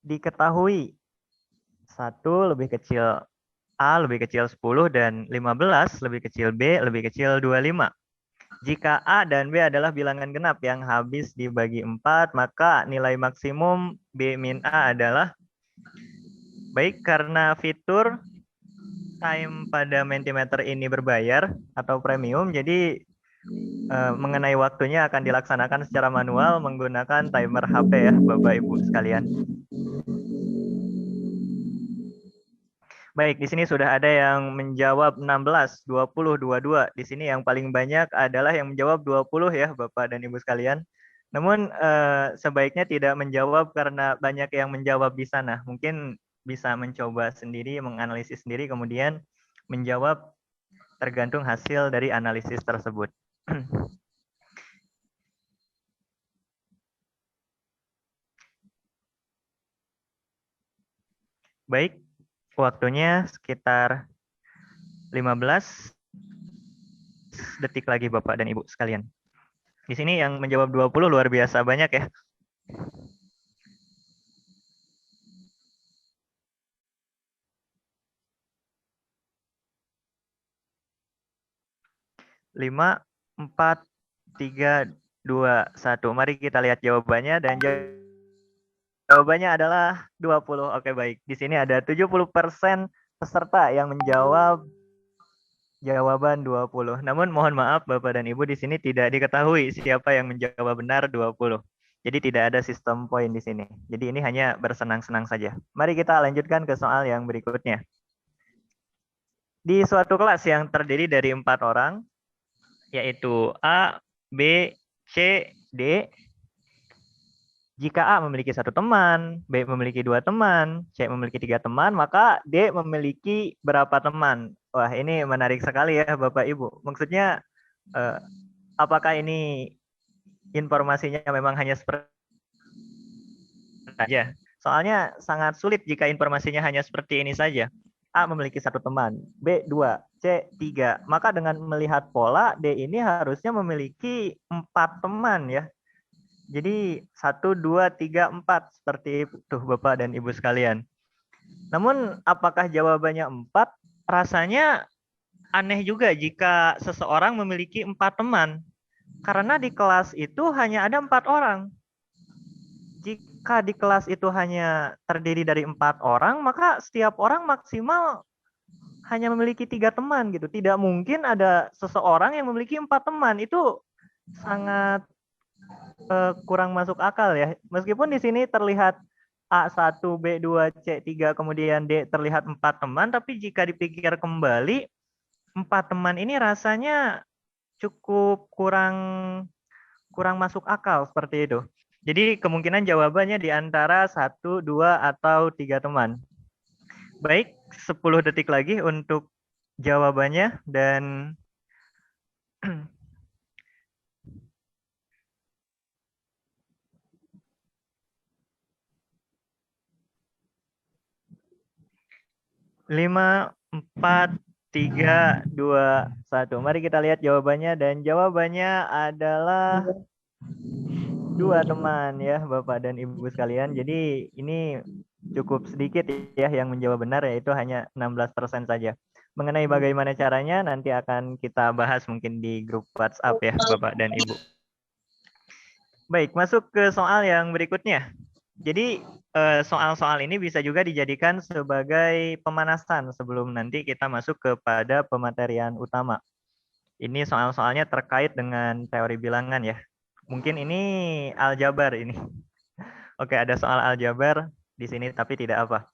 diketahui 1 lebih kecil A lebih kecil 10 dan 15 lebih kecil B lebih kecil 25. Jika A dan B adalah bilangan genap yang habis dibagi 4, maka nilai maksimum B min A adalah, baik karena fitur time pada Mentimeter ini berbayar atau premium, jadi mengenai waktunya akan dilaksanakan secara manual menggunakan timer HP ya, Bapak Ibu sekalian. Baik, di sini sudah ada yang menjawab 16, 20, 22. Di sini yang paling banyak adalah yang menjawab 20 ya, Bapak dan Ibu sekalian. Namun sebaiknya tidak menjawab karena banyak yang menjawab di sana. Mungkin bisa mencoba sendiri, menganalisis sendiri, kemudian menjawab tergantung hasil dari analisis tersebut. Baik, waktunya sekitar 15 detik lagi Bapak dan Ibu sekalian. Di sini yang menjawab 20 luar biasa banyak ya. 5, 4, 3, 2, 1. Mari kita lihat jawabannya dan jawabannya adalah 20. Oke, baik. Di sini ada 70% peserta yang menjawab jawaban 20. Namun mohon maaf Bapak dan Ibu, di sini tidak diketahui siapa yang menjawab benar 20. Jadi tidak ada sistem poin di sini. Jadi ini hanya bersenang-senang saja. Mari kita lanjutkan ke soal yang berikutnya. Di suatu kelas yang terdiri dari 4 orang, yaitu A, B, C, D. Jika A memiliki 1 teman, B memiliki 2 teman, C memiliki 3 teman, maka D memiliki berapa teman? Wah, ini menarik sekali ya Bapak Ibu. Maksudnya apakah ini informasinya memang hanya seperti saja? Soalnya sangat sulit jika informasinya hanya seperti ini saja. A memiliki 1 teman, B 2, C 3. Maka dengan melihat pola, D ini harusnya memiliki 4 teman ya. Jadi 1, 2, 3, 4 seperti itu Bapak dan Ibu sekalian. Namun apakah jawabannya 4? Rasanya aneh juga jika seseorang memiliki 4 teman. Karena di kelas itu hanya ada 4 orang. Jika di kelas itu hanya terdiri dari 4 orang, maka setiap orang maksimal hanya memiliki 3 teman gitu. Tidak mungkin ada seseorang yang memiliki 4 teman. Itu sangat kurang masuk akal ya. Meskipun di sini terlihat A1, B2, C3, kemudian D terlihat 4 teman, tapi jika dipikir kembali, 4 teman ini rasanya cukup kurang masuk akal seperti itu. Jadi kemungkinan jawabannya di antara 1, 2, atau 3 teman. Baik, 10 detik lagi untuk jawabannya dan 5, 4, 3, 2, 1. Mari kita lihat jawabannya dan jawabannya adalah 2 teman ya Bapak dan Ibu sekalian. Jadi ini cukup sedikit ya yang menjawab benar, yaitu hanya 16% saja. Mengenai bagaimana caranya nanti akan kita bahas mungkin di grup WhatsApp ya Bapak dan Ibu. Baik, masuk ke soal yang berikutnya. Jadi soal-soal ini bisa juga dijadikan sebagai pemanasan sebelum nanti kita masuk kepada pematerian utama. Ini soal-soalnya terkait dengan teori bilangan ya. Mungkin ini aljabar ini. Oke, ada soal aljabar di sini tapi tidak apa.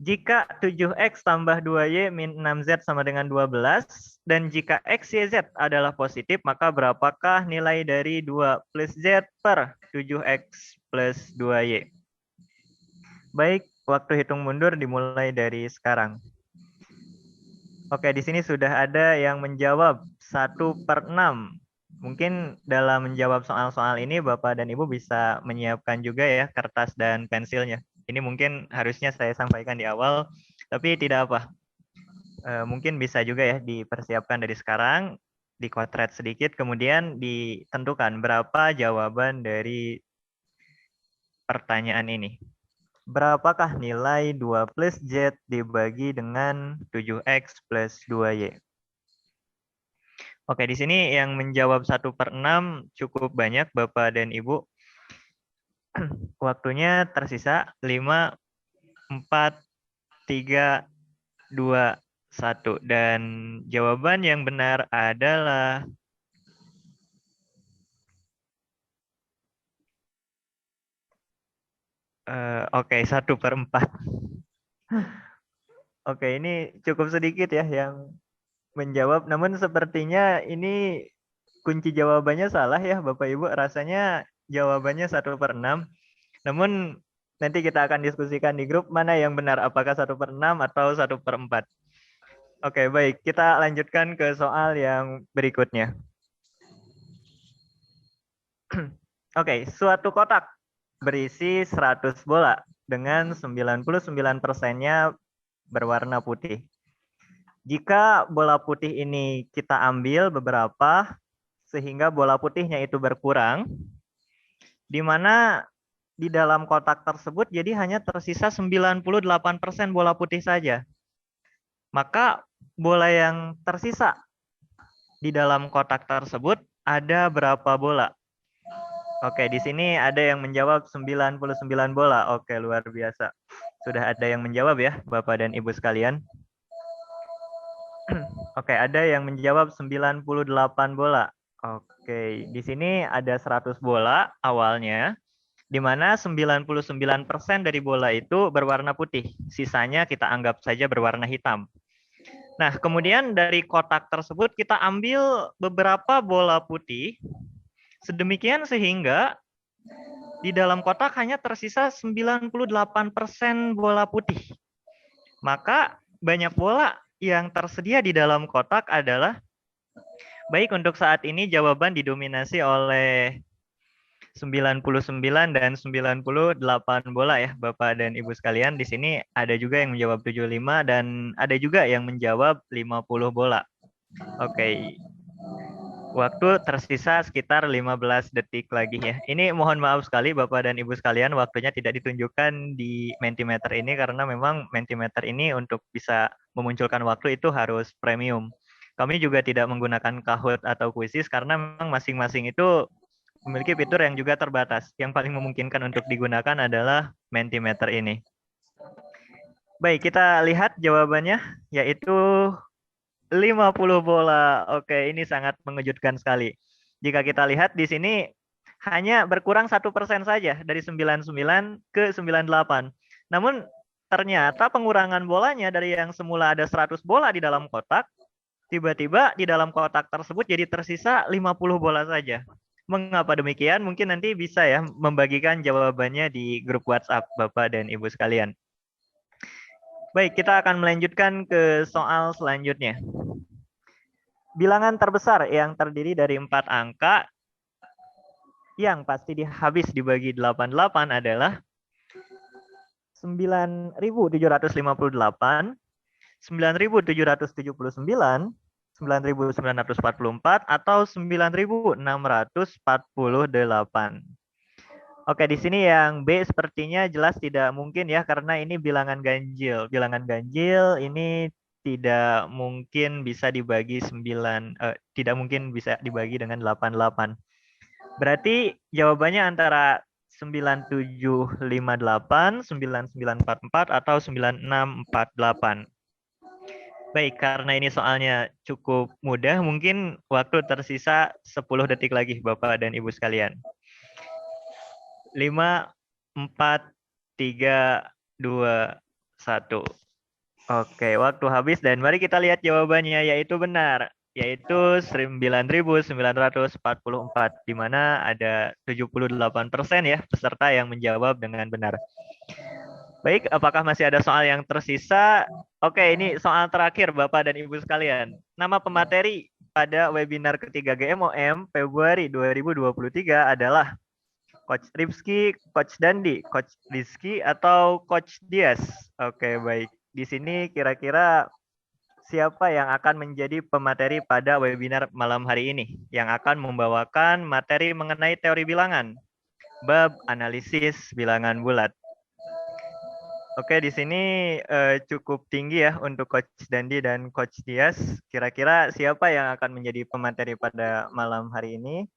Jika 7x tambah 2y min 6z sama dengan 12, dan jika x, y, z adalah positif, maka berapakah nilai dari 2 plus z per 7x plus 2y? Baik, waktu hitung mundur dimulai dari sekarang. Oke, di sini sudah ada yang menjawab 1/6. Mungkin dalam menjawab soal-soal ini Bapak dan Ibu bisa menyiapkan juga ya kertas dan pensilnya. Ini mungkin harusnya saya sampaikan di awal, tapi tidak apa. Mungkin bisa juga ya dipersiapkan dari sekarang, dikotret sedikit, kemudian ditentukan berapa jawaban dari pertanyaan ini. Berapakah nilai 2 plus Z dibagi dengan 7X plus 2Y? Oke, di sini yang menjawab 1/6 cukup banyak Bapak dan Ibu. Waktunya tersisa 5, 4, 3, 2, 1. Dan jawaban yang benar adalah oke, 1/4. Oke, ini cukup sedikit ya yang menjawab. Namun sepertinya ini kunci jawabannya salah ya Bapak Ibu. Rasanya jawabannya 1/6. Namun nanti kita akan diskusikan di grup mana yang benar. Apakah 1/6 atau 1/4. Oke, baik. Kita lanjutkan ke soal yang berikutnya. Oke, suatu kotak berisi 100 bola dengan 99%-nya berwarna putih. Jika bola putih ini kita ambil beberapa sehingga bola putihnya itu berkurang, di mana di dalam kotak tersebut jadi hanya tersisa 98% bola putih saja. Maka bola yang tersisa di dalam kotak tersebut ada berapa bola? Oke, di sini ada yang menjawab 99 bola. Oke, luar biasa. Sudah ada yang menjawab ya, Bapak dan Ibu sekalian. Oke, ada yang menjawab 98 bola. Oke, di sini ada 100 bola awalnya, di mana 99% dari bola itu berwarna putih. Sisanya kita anggap saja berwarna hitam. Nah, kemudian dari kotak tersebut kita ambil beberapa bola putih, sedemikian sehingga di dalam kotak hanya tersisa 98% bola putih. Maka banyak bola yang tersedia di dalam kotak adalah, baik untuk saat ini jawaban didominasi oleh 99 dan 98 bola ya Bapak dan Ibu sekalian. Di sini ada juga yang menjawab 75 dan ada juga yang menjawab 50 bola. Oke. Waktu tersisa sekitar 15 detik lagi ya. Ini mohon maaf sekali Bapak dan Ibu sekalian, waktunya tidak ditunjukkan di Mentimeter ini karena memang Mentimeter ini untuk bisa memunculkan waktu itu harus premium. Kami juga tidak menggunakan Kahoot atau Quizzes karena memang masing-masing itu memiliki fitur yang juga terbatas. Yang paling memungkinkan untuk digunakan adalah Mentimeter ini. Baik, kita lihat jawabannya, yaitu 50 bola. Oke, ini sangat mengejutkan sekali. Jika kita lihat di sini hanya berkurang 1% saja dari 99 ke 98. Namun ternyata pengurangan bolanya dari yang semula ada 100 bola di dalam kotak, tiba-tiba di dalam kotak tersebut jadi tersisa 50 bola saja. Mengapa demikian? Mungkin nanti bisa ya membagikan jawabannya di grup WhatsApp Bapak dan Ibu sekalian. Baik, kita akan melanjutkan ke soal selanjutnya. Bilangan terbesar yang terdiri dari 4 angka yang pasti habis dibagi 88 adalah 9.758, 9.779, 9.944, atau 9.648. Oke, di sini yang B sepertinya jelas tidak mungkin ya, karena ini bilangan ganjil. Bilangan ganjil ini tidak mungkin bisa dibagi 9, tidak mungkin bisa dibagi dengan 88. Berarti jawabannya antara 9758, 9944, atau 9648. Baik, karena ini soalnya cukup mudah, mungkin waktu tersisa 10 detik lagi Bapak dan Ibu sekalian. 5, 4, 3, 2, 1. Oke, waktu habis dan mari kita lihat jawabannya, yaitu benar, yaitu 9.944, di mana ada 78% ya peserta yang menjawab dengan benar. Baik, apakah masih ada soal yang tersisa? Oke, ini soal terakhir Bapak dan Ibu sekalian. Nama pemateri pada webinar ketiga GMOM Februari 2023 adalah Coach Ripski, Coach Dandi, Coach Rizky, atau Coach Dias? Oke, baik. Di sini kira-kira siapa yang akan menjadi pemateri pada webinar malam hari ini? Yang akan membawakan materi mengenai teori bilangan, bab analisis bilangan bulat. Oke, di sini cukup tinggi ya untuk Coach Dandi dan Coach Dias. Kira-kira siapa yang akan menjadi pemateri pada malam hari ini?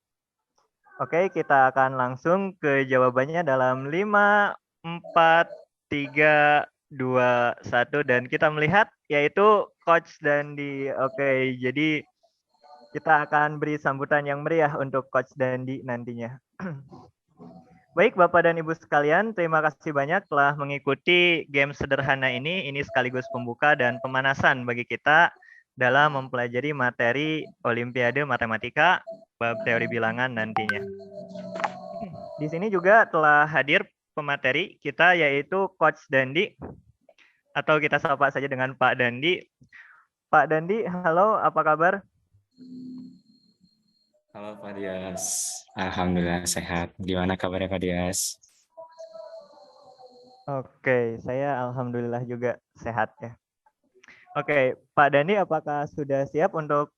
Oke, kita akan langsung ke jawabannya dalam 5, 4, 3, 2, 1. Dan kita melihat yaitu Coach Dandi. Oke, jadi kita akan beri sambutan yang meriah untuk Coach Dandi nantinya. Baik, Bapak dan Ibu sekalian, terima kasih banyak telah mengikuti game sederhana ini. Ini sekaligus pembuka dan pemanasan bagi kita dalam mempelajari materi Olimpiade Matematika bab teori bilangan nantinya. Di sini juga telah hadir pemateri kita yaitu Coach Dandi, atau kita sapa saja dengan Pak Dandi. Pak Dandi, halo, apa kabar? Halo Pak Dias, Alhamdulillah sehat. Gimana kabarnya Pak Dias? Oke, saya alhamdulillah juga sehat ya. Oke, Pak Dandi, apakah sudah siap untuk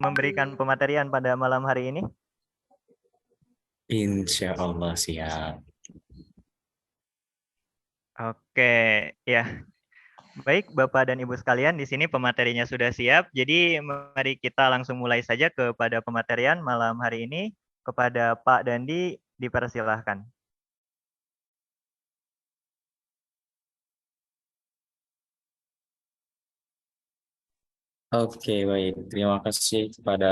memberikan pematerian pada malam hari ini? Insya Allah siap. Oke, ya. Baik, Bapak dan Ibu sekalian, di sini pematerinya sudah siap. Jadi mari kita langsung mulai saja kepada pematerian malam hari ini. Kepada Pak Dandi, dipersilahkan. Oke, baik. Terima kasih kepada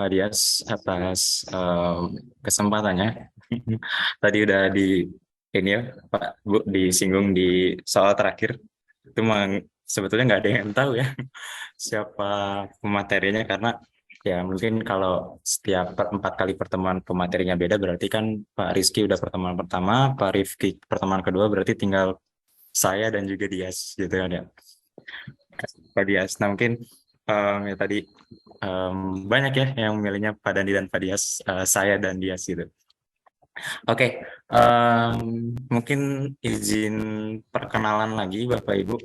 Pak Dias atas kesempatannya. Tadi udah di ini ya Pak Bu disinggung di soal terakhir. Itu sebetulnya nggak ada yang tahu ya siapa pematerinya karena ya mungkin kalau setiap 4 kali pertemuan pematerinya beda berarti kan Pak Rizky udah pertemuan pertama, Pak Rifki pertemuan kedua berarti tinggal saya dan juga Dias gitu kan ya. Pak Dias. Nah mungkin ya tadi banyak ya yang memilihnya Pak Dandi dan Pak Dias, saya dan Dias gitu. Oke, mungkin izin perkenalan lagi Bapak Ibu.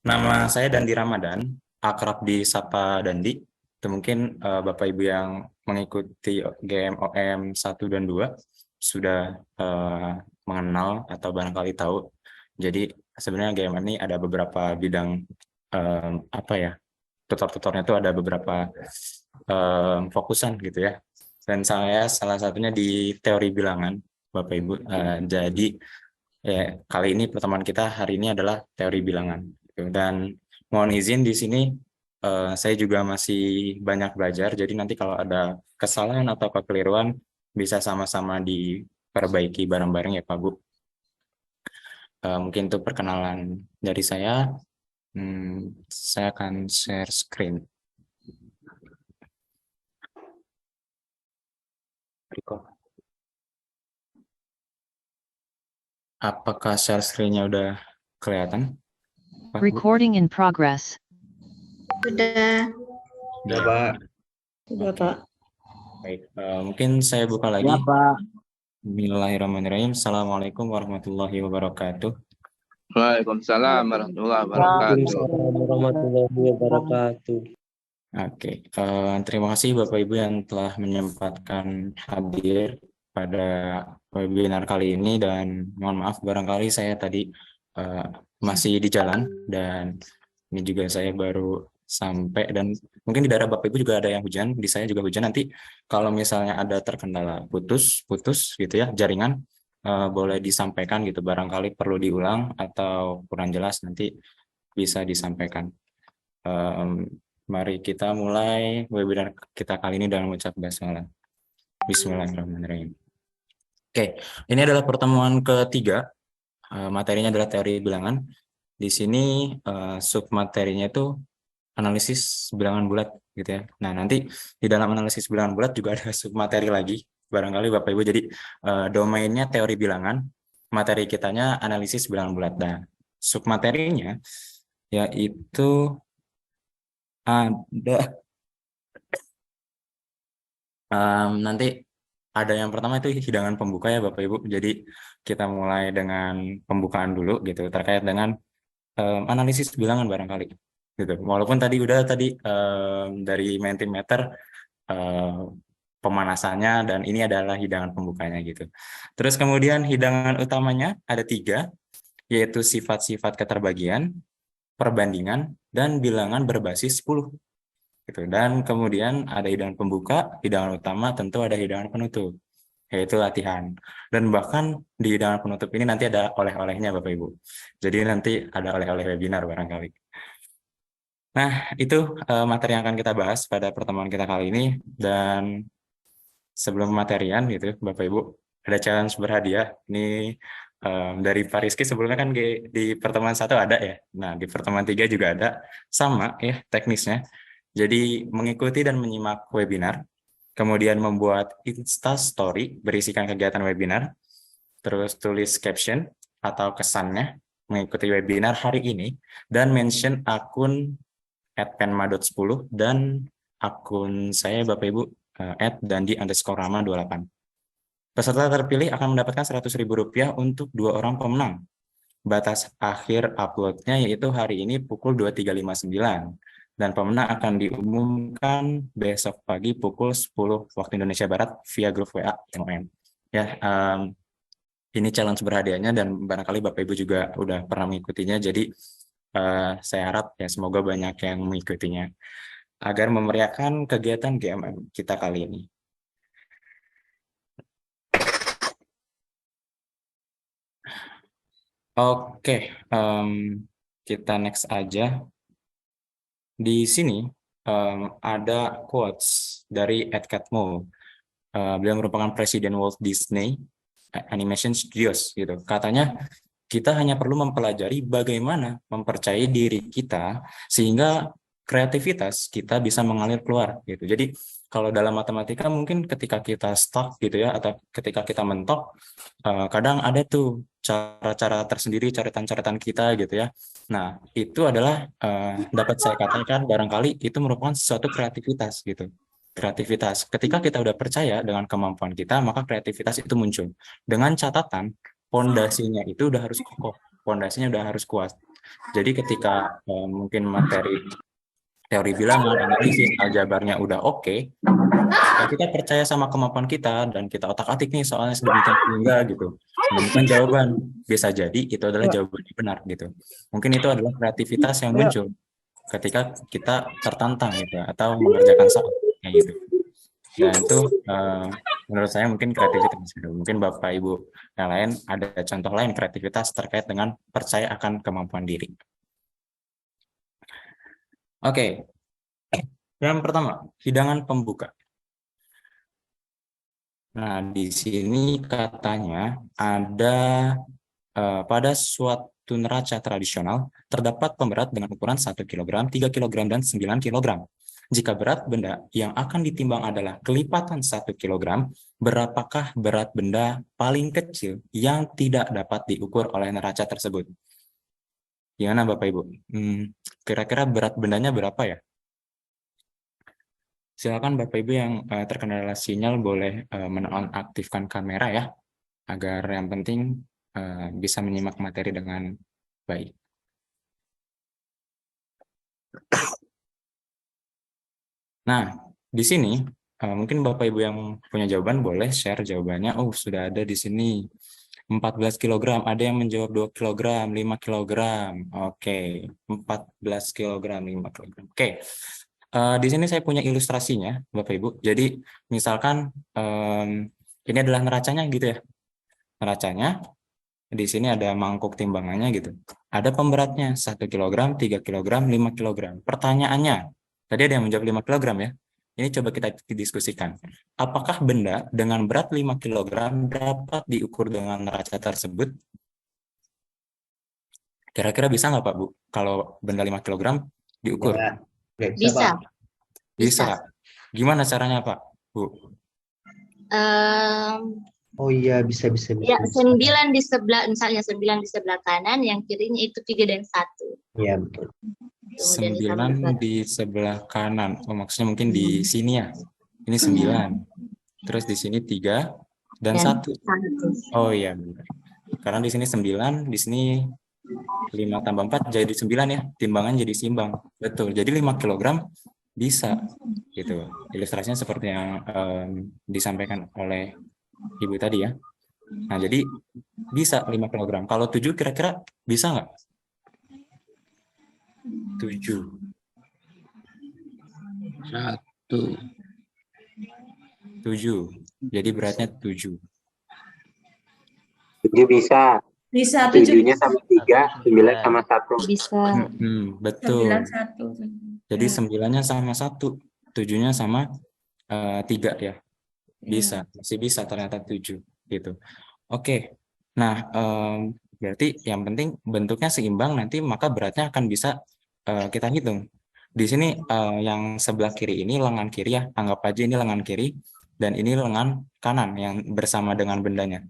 Nama saya Dandi Ramadan, akrab disapa Dandi. Itu mungkin Bapak Ibu yang mengikuti GMOM 1 dan 2 sudah mengenal atau barangkali tahu. Jadi sebenarnya GM ini ada beberapa bidang apa ya, tutor-tutornya itu ada beberapa fokusan gitu ya. Dan saya salah satunya di teori bilangan, Bapak Ibu. Jadi ya kali ini pertemuan kita hari ini adalah teori bilangan. Dan mohon izin di sini saya juga masih banyak belajar. Jadi nanti kalau ada kesalahan atau kekeliruan bisa sama-sama diperbaiki bareng-bareng ya Pak Bu. Mungkin untuk perkenalan dari saya. Saya akan share screen. Apakah share screen-nya udah kelihatan? Pak, Recording in progress. Sudah. Udah, Pak. Sudah, Pak. Baik, mungkin saya buka lagi. Ya, Pak. Bismillahirrahmanirrahim. Assalamualaikum warahmatullahi wabarakatuh. Waalaikumsalam warahmatullahi wabarakatuh. Waalaikumsalam warahmatullahi wabarakatuh. Oke, terima kasih Bapak Ibu yang telah menyempatkan hadir pada webinar kali ini dan mohon maaf barangkali saya tadi masih di jalan dan ini juga saya baru sampai dan mungkin di daerah Bapak Ibu juga ada yang hujan, di saya juga hujan. Nanti kalau misalnya ada terkendala putus gitu ya jaringan boleh disampaikan gitu, barangkali perlu diulang atau kurang jelas nanti bisa disampaikan. Mari kita mulai webinar kita kali ini dengan mengucap basmalah. Bismillahirrahmanirrahim. Oke, ini adalah pertemuan ketiga. Materinya adalah teori bilangan. Di sini submaterinya itu analisis bilangan bulat gitu ya. Nah, nanti di dalam analisis bilangan bulat juga ada submateri lagi. Barangkali Bapak Ibu jadi domainnya teori bilangan, materi kitanya analisis bilangan bulat. Nah, submaterinya yaitu ada nanti ada yang pertama itu hidangan pembuka ya Bapak Ibu. Jadi kita mulai dengan pembukaan dulu gitu terkait dengan analisis bilangan barangkali gitu. Walaupun tadi dari Mentimeter pemanasannya dan ini adalah hidangan pembukanya gitu. Terus kemudian hidangan utamanya ada 3 yaitu sifat-sifat keterbagian, perbandingan, dan bilangan berbasis 10. Gitu. Dan kemudian ada hidangan pembuka, hidangan utama, tentu ada hidangan penutup, yaitu latihan. Dan bahkan di hidangan penutup ini nanti ada oleh-olehnya Bapak Ibu. Jadi nanti ada oleh-oleh webinar barangkali. Nah, itu materi yang akan kita bahas pada pertemuan kita kali ini. Dan sebelum materian gitu, Bapak Ibu, ada challenge berhadiah. Ini dari Pak Rizky sebelumnya kan di pertemuan 1 ada ya. Nah, di pertemuan 3 juga ada. Sama ya teknisnya. Jadi mengikuti dan menyimak webinar, kemudian membuat Insta Story berisikan kegiatan webinar, terus tulis caption atau kesannya mengikuti webinar hari ini, dan mention akun @penma.10 dan akun saya Bapak Ibu @dandi_rama28. Peserta terpilih akan mendapatkan Rp100.000 untuk 2 orang pemenang. Batas akhir uploadnya yaitu hari ini pukul 23.59. Dan pemenang akan diumumkan besok pagi pukul 10 waktu Indonesia Barat via grup WA MOM. Ya, ini challenge berhadiahnya dan barangkali Bapak Ibu juga udah pernah mengikutinya. Jadi saya harap ya semoga banyak yang mengikutinya agar memeriahkan kegiatan GMM kita kali ini. Oke, kita next aja. Di sini ada quotes dari Ed Catmull. Beliau merupakan presiden Walt Disney Animation Studios gitu. Katanya kita hanya perlu mempelajari bagaimana mempercayai diri kita sehingga kreativitas kita bisa mengalir keluar gitu. Jadi kalau dalam matematika mungkin ketika kita stuck gitu ya atau ketika kita mentok, kadang ada tuh cara-cara tersendiri, catatan-catatan kita gitu ya. Nah, itu adalah dapat saya katakan barangkali itu merupakan suatu kreativitas gitu. Kreativitas. Ketika kita udah percaya dengan kemampuan kita, maka kreativitas itu muncul. Dengan catatan, pondasinya itu udah harus kokoh, pondasinya udah harus kuat. Jadi ketika mungkin materi teori bilangan, analisis, aljabarnya udah oke, kita percaya sama kemampuan kita dan kita otak-atik nih soalnya sedemikian sehingga gitu menemukan jawaban, bisa jadi itu adalah jawaban yang benar gitu. Mungkin itu adalah kreativitas yang muncul ketika kita tertantang gitu atau mengerjakan soal kayak gitu. Dan itu menurut saya mungkin kreativitas. Mungkin Bapak Ibu yang lain ada contoh lain kreativitas terkait dengan percaya akan kemampuan diri. Oke. Yang pertama, hidangan pembuka. Nah, di sini katanya ada pada suatu neraca tradisional terdapat pemberat dengan ukuran 1 kg, 3 kg, dan 9 kg. Jika berat benda yang akan ditimbang adalah kelipatan 1 kg, berapakah berat benda paling kecil yang tidak dapat diukur oleh neraca tersebut? Gimana Bapak Ibu? Kira-kira berat bendanya berapa ya? Silakan Bapak Ibu yang terkendala sinyal boleh menonaktifkan kamera ya, agar yang penting bisa menyimak materi dengan baik. Nah, di sini mungkin Bapak Ibu yang punya jawaban boleh share jawabannya. Oh, sudah ada di sini 14 kg, ada yang menjawab 2 kg, 5 kg. Oke, 14 kg, 5 kg. Oke. Di sini saya punya ilustrasinya, Bapak Ibu. Jadi, misalkan ini adalah neracanya gitu ya. Neracanya, di sini ada mangkuk timbangannya gitu. Ada pemberatnya, 1 kg, 3 kg, 5 kg. Pertanyaannya, tadi ada yang menjawab 5 kg ya. Ini coba kita diskusikan. Apakah benda dengan berat 5 kg dapat diukur dengan neraca tersebut? Kira-kira bisa nggak Pak Bu? Kalau benda 5 kg diukur? Ya, Bisa. Bisa. Gimana caranya Pak Bu? Oh iya, bisa. Ya, 9 di sebelah, misalnya 9 di sebelah kanan, yang kirinya itu 3 dan 1. Iya, betul. Kemudian 9 di sebelah kanan. Oh, maksudnya mungkin di sini ya. Ini 9. Terus di sini 3 dan 1. Oh iya benar. Karena di sini 9, di sini 5 tambah 4 jadi 9 ya. Timbangan jadi seimbang. Betul. Jadi 5 kg bisa gitu. Ilustrasinya seperti yang disampaikan oleh Ibu tadi ya. Nah, jadi bisa 5 kilogram. Kalau 7 kira-kira bisa nggak? 7. 7. Jadi beratnya 7. 7 bisa. Bisa 7 7-nya sama 3, 9 sama 1. Bisa. Betul. 91. Jadi 9-nya sama 1, 7-nya sama 3 ya. Bisa, masih bisa ternyata 7 gitu. Oke. Nah, berarti yang penting bentuknya seimbang, nanti maka beratnya akan bisa kita hitung. Di sini yang sebelah kiri ini lengan kiri ya, anggap aja ini lengan kiri dan ini lengan kanan yang bersama dengan bendanya.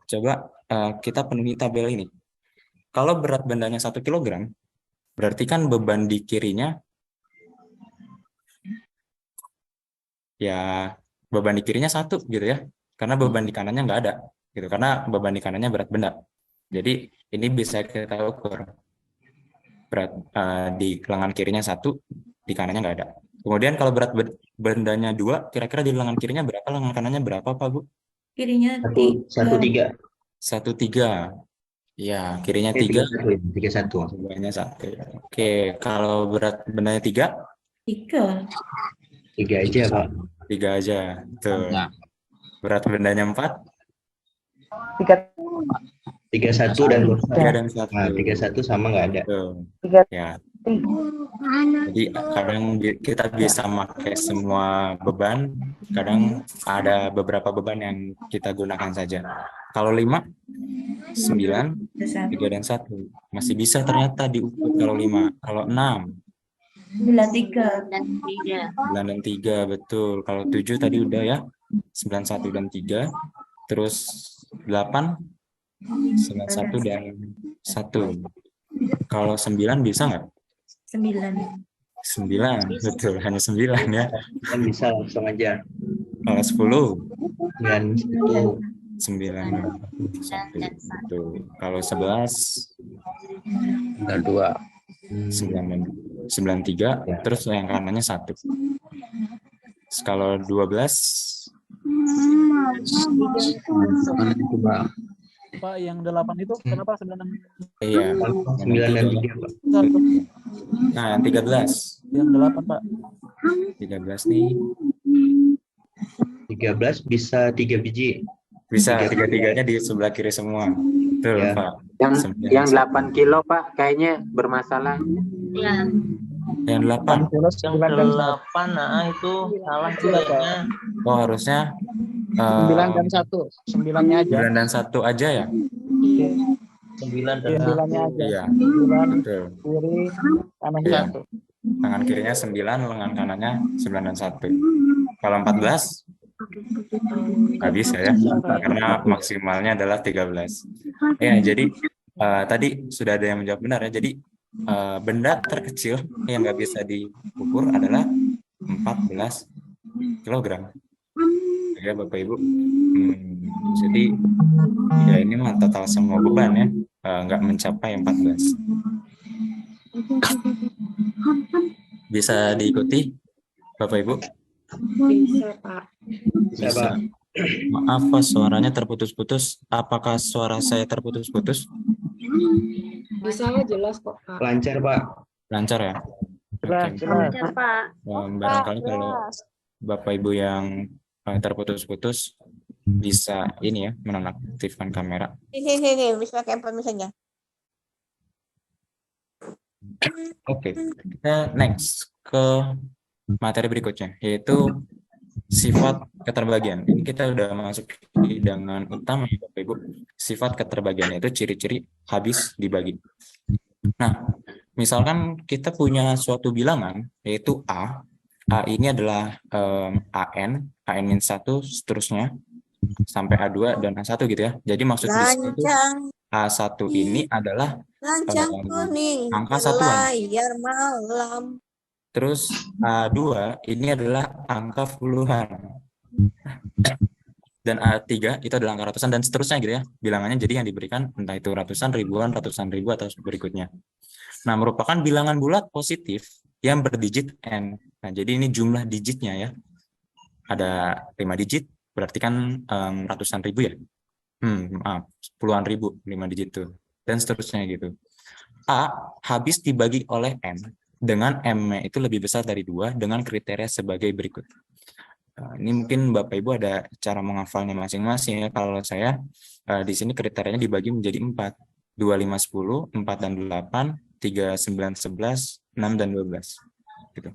Coba kita penuhi tabel ini. Kalau berat bendanya 1 kilogram, berarti kan beban di kirinya ya beban di kirinya 1 gitu ya, karena beban di kanannya nggak ada gitu, karena beban di kanannya berat benda. Jadi ini bisa kita ukur berat di lengan kirinya 1, di kanannya nggak ada. Kemudian kalau berat bendanya 2, kira-kira di lengan kirinya berapa, lengan kanannya berapa Pak Bu? Kirinya 1, 3. 1, 3. Ya, kirinya 3, 31. sebelahnya 1. Oke, kalau berat bendanya 3? 3. 3 aja, Pak. 3 aja. Tuh. Berat bendanya 4? 31 dan 3 dan 1. Nah, 31 sama nggak ada. Tuh. Ya. Jadi kadang kita bisa pakai semua beban, kadang ada beberapa beban yang kita gunakan saja. Kalau 5, 9, 3 dan 1. Masih bisa ternyata diukur kalau 5. Kalau 6, 93. Dan 3. 9 dan 3, betul. Kalau 7 tadi udah ya, 9, 1 dan 3. Terus 8, 9, 1 dan 1. Kalau 9 bisa nggak? 9. 9, betul. Hanya 9 ya. Kan bisa langsung aja. Kalau 10, 9, 1. 9, 1. Betul. Kalau 11, 2. 9, 3. Terus yang kanannya 1. Kalau 12, Pak, yang 8 itu kenapa 9? iya. 9 dan 3, Pak. Nah, yang 13. Yang 8, Pak. 13 nih. 13 bisa 3 biji. Bisa, 3-3-nya di sebelah kiri semua. Betul, Ya. Pak. Yang 8 kilo, Pak, kayaknya bermasalah. Ya. Yang 8. Yang 8, nah itu salah kayaknya. Oh, harusnya 9 dan 1. 9-nya aja. 9 dan 1 aja ya? 9 dan 9-nya aja. Iya. 9 Betul. kiri, kanan Iya. 1. Tangan kirinya 9, lengan kanannya 9 dan 1. Kalau 14, nggak bisa ya, karena maksimalnya adalah 13. Ya, jadi tadi sudah ada yang menjawab benar ya. Jadi benda terkecil yang nggak bisa diukur adalah 14 kilogram. Ya, Bapak Ibu. Jadi ya ini mah total semua beban ya, nggak mencapai 14. Bisa diikuti, Bapak Ibu? Bisa, Pak. Bisa, Pak. Maaf, Pak, suaranya terputus-putus. Apakah suara saya terputus-putus? Bisa jelas kok, Pak. Lancar, Pak. Lancar ya? Jelas, Oke. jelas. Pak. Barangkali kalau Bapak Ibu yang terputus-putus bisa ini ya, menonaktifkan kamera. Ini bisa kayak misalnya. Oke, kita next ke materi berikutnya, yaitu sifat keterbagian. Ini kita udah masuk hidangan utama, Bapak Ibu. Sifat keterbagian itu ciri-ciri habis dibagi. Nah, misalkan kita punya suatu bilangan, yaitu A. A ini adalah AN, AN-1, seterusnya, sampai A2 dan A1 gitu ya. Jadi maksud di sini itu A1 ini adalah Lancang kuning, angka satuan. layar malam. Terus A2 ini adalah angka puluhan. Dan A3 itu adalah angka ratusan dan seterusnya gitu ya. Bilangannya jadi yang diberikan entah itu ratusan, ribuan, ratusan ribu atau berikutnya. Nah, merupakan bilangan bulat positif yang berdigit N. Nah, jadi ini jumlah digitnya ya. Ada 5 digit, berarti kan ratusan ribu ya. Maaf, puluhan ribu, 5 digit tuh. Dan seterusnya gitu. A habis dibagi oleh M dengan M-nya itu lebih besar dari 2 dengan kriteria sebagai berikut. Ini mungkin Bapak Ibu ada cara menghafalnya masing-masing ya. Kalau saya di sini kriterianya dibagi menjadi 4. 2, 5, 10, 4 dan 8, 3, 9, 11, 6 dan 12. Gitu.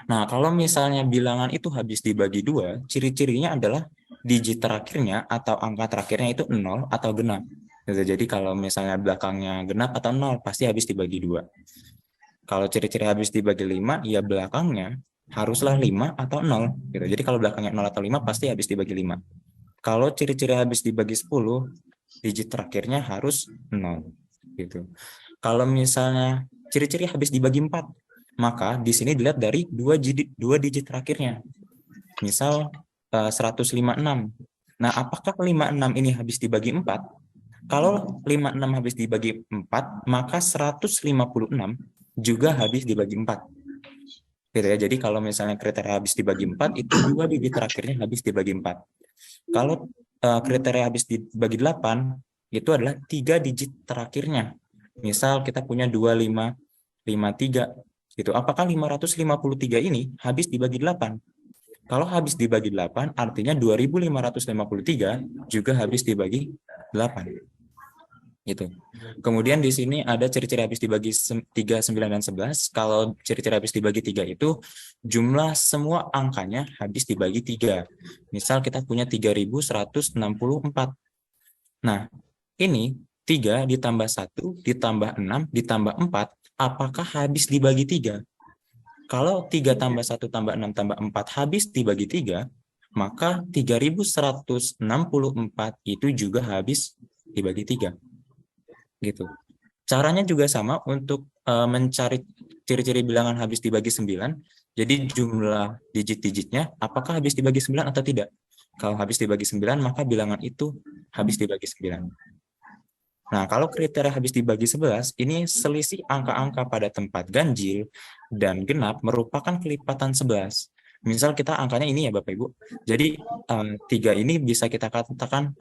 Nah, kalau misalnya bilangan itu habis dibagi 2, ciri-cirinya adalah digit terakhirnya atau angka terakhirnya itu 0 atau genap. Jadi kalau misalnya belakangnya genap atau 0, pasti habis dibagi 2. Kalau ciri-ciri habis dibagi 5, ya belakangnya haruslah 5 atau 0. Gitu. Jadi kalau belakangnya 0 atau 5, pasti habis dibagi 5. Kalau ciri-ciri habis dibagi 10, digit terakhirnya harus 0. Gitu. Kalau misalnya ciri-ciri habis dibagi 4, maka di sini dilihat dari 2 digit terakhirnya. Misal 156. Nah, apakah 56 ini habis dibagi 4? Kalau 56 habis dibagi 4, maka 156 juga habis dibagi 4. Gitu ya. Jadi kalau misalnya kriteria habis dibagi 4, itu 2 digit terakhirnya habis dibagi 4. Kalau kriteria habis dibagi 8, itu adalah 3 digit terakhirnya. Misal kita punya 2553. Gitu. Apakah 553 ini habis dibagi 8? Kalau habis dibagi 8, artinya 2553 juga habis dibagi 8. Gitu. Kemudian di sini ada ciri-ciri habis dibagi 3, 9, dan 11. Kalau ciri-ciri habis dibagi 3 itu jumlah semua angkanya habis dibagi 3. Misal kita punya 3164. Nah, ini 3 ditambah 1 ditambah 6 ditambah 4, apakah habis dibagi 3? Kalau 3 tambah 1 tambah 6 tambah 4 habis dibagi 3, maka 3164 itu juga habis dibagi 3. Gitu. Caranya juga sama untuk mencari ciri-ciri bilangan habis dibagi 9. Jadi jumlah digit-digitnya apakah habis dibagi 9 atau tidak. Kalau habis dibagi 9, maka bilangan itu habis dibagi 9. Nah, kalau kriteria habis dibagi 11, ini selisih angka-angka pada tempat ganjil dan genap merupakan kelipatan 11. Misal kita angkanya ini ya Bapak Ibu. Jadi 3 ini bisa kita katakan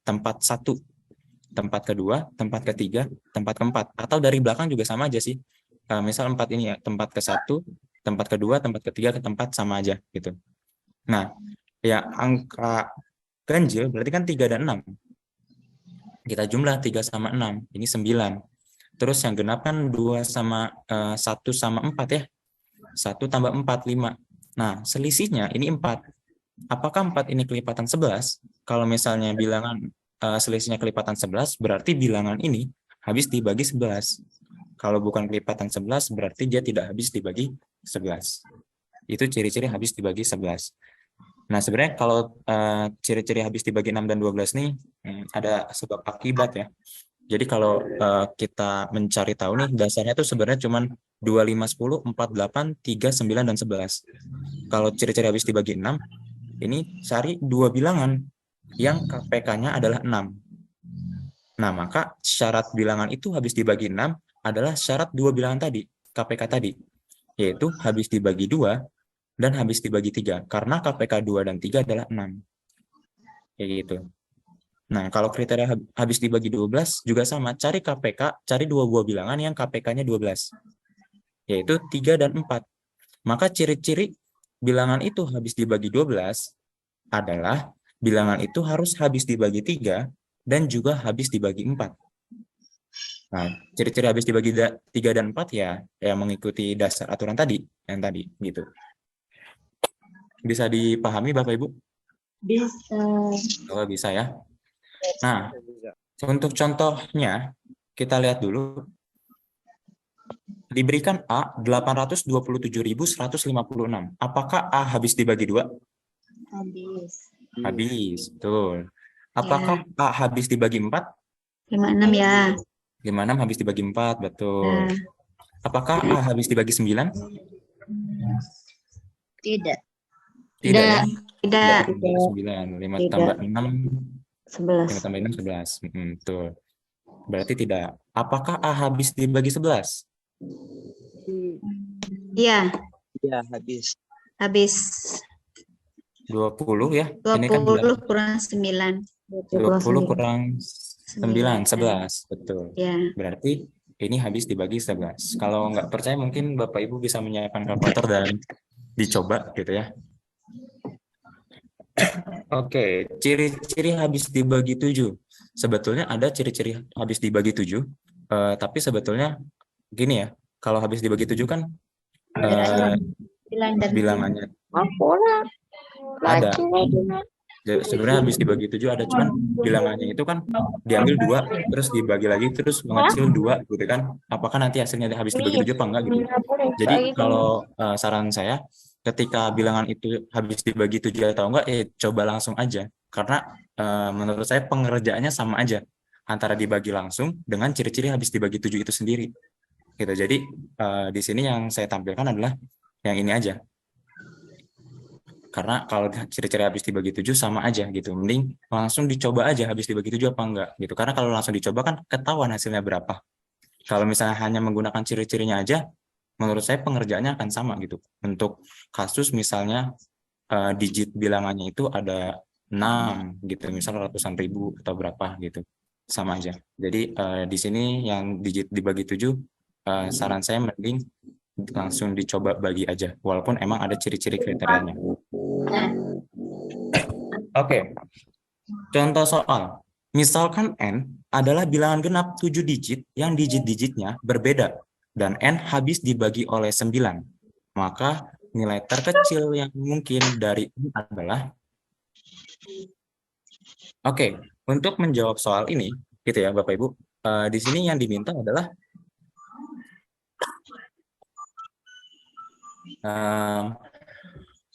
tempat 1. Tempat kedua, tempat ketiga, tempat keempat. Atau dari belakang juga sama aja sih. Misal 4 ini ya, tempat ke-1, tempat kedua, tempat ketiga, ke tempat sama aja gitu. Nah, ya angka ganjil berarti kan 3 dan 6. Kita jumlah 3 sama 6, ini 9. Terus yang genap kan 2 sama 1 sama 4 ya. 1 tambah 4, 5. Nah, selisihnya ini 4. Apakah 4 ini kelipatan 11? Kalau misalnya bilangan selisihnya kelipatan 11, berarti bilangan ini habis dibagi 11. Kalau bukan kelipatan 11, berarti dia tidak habis dibagi 11. Itu ciri-ciri habis dibagi 11. Nah, sebenarnya kalau ciri-ciri habis dibagi 6 dan 12 nih, ada sebab akibat ya. Jadi kalau kita mencari tahu nih, dasarnya tuh sebenarnya cuma 2, 5, 10, 4, 8, 3, 9, dan 11. Kalau ciri-ciri habis dibagi 6, ini cari 2 bilangan yang KPK-nya adalah 6. Nah, maka syarat bilangan itu habis dibagi 6 adalah syarat 2 bilangan tadi, KPK tadi, yaitu habis dibagi 2 dan habis dibagi 3, karena KPK 2 dan 3 adalah 6. Kayak gitu. Nah, kalau kriteria habis dibagi 12 juga sama, cari KPK, cari 2 buah bilangan yang KPK-nya 12, yaitu 3 dan 4. Maka ciri-ciri bilangan itu habis dibagi 12 adalah bilangan itu harus habis dibagi 3 dan juga habis dibagi 4. Nah, ciri-ciri habis dibagi 3 dan 4 ya mengikuti dasar aturan tadi, yang tadi gitu. Bisa dipahami Bapak Ibu? Bisa. Oh, bisa ya. Nah, untuk contohnya kita lihat dulu. Diberikan A 827.156. Apakah A habis dibagi 2? Habis. Habis, betul. Apakah A habis dibagi 4? 56 ya. 56 habis dibagi 4, betul. Apakah A habis dibagi 9? Tidak. Tidak ya? Tidak. 9. 5 tambah 6, 11. 5 tambah 6, 11. Betul. Berarti tidak. Apakah A habis dibagi 11? Iya. Iya, habis. Habis. 20 ya. 20 Ini kan kurang 9. 20 kurang 9, 11. Betul. Ya. Berarti ini habis dibagi 11. Kalau nggak percaya mungkin Bapak Ibu bisa menyiapkan kalkulator dan dicoba gitu ya. Oke, ciri-ciri habis dibagi 7. Sebetulnya ada ciri-ciri habis dibagi 7, tapi sebetulnya gini ya, kalau habis dibagi 7 kan bilangannya ada. Sebenarnya habis dibagi 7 ada, cuman bilangannya itu kan diambil 2, terus dibagi lagi, terus mengecil 2 gitu kan. Apakah nanti hasilnya habis dibagi 7 apa enggak gitu. Jadi kalau saran saya, ketika bilangan itu habis dibagi 7 atau enggak, coba langsung aja. Karena menurut saya pengerjaannya sama aja antara dibagi langsung dengan ciri-ciri habis dibagi 7 itu sendiri. Gitu. Jadi di sini yang saya tampilkan adalah yang ini aja. Karena kalau ciri-ciri habis dibagi 7 sama aja gitu. Mending langsung dicoba aja habis dibagi 7 apa enggak gitu. Karena kalau langsung dicoba kan ketahuan hasilnya berapa. Kalau misalnya hanya menggunakan ciri-cirinya aja, menurut saya pengerjaannya akan sama gitu. Untuk kasus misalnya digit bilangannya itu ada 6 gitu, misal ratusan ribu atau berapa gitu. Sama aja. Jadi di sini yang digit dibagi 7, saran saya mending langsung dicoba bagi aja, walaupun emang ada ciri-ciri kriterianya. Oke. Contoh soal. Misalkan N adalah bilangan genap 7 digit yang digit-digitnya berbeda dan N habis dibagi oleh 9. Maka nilai terkecil yang mungkin dari N adalah Oke, untuk menjawab soal ini gitu ya Bapak Ibu. Di sini yang diminta adalah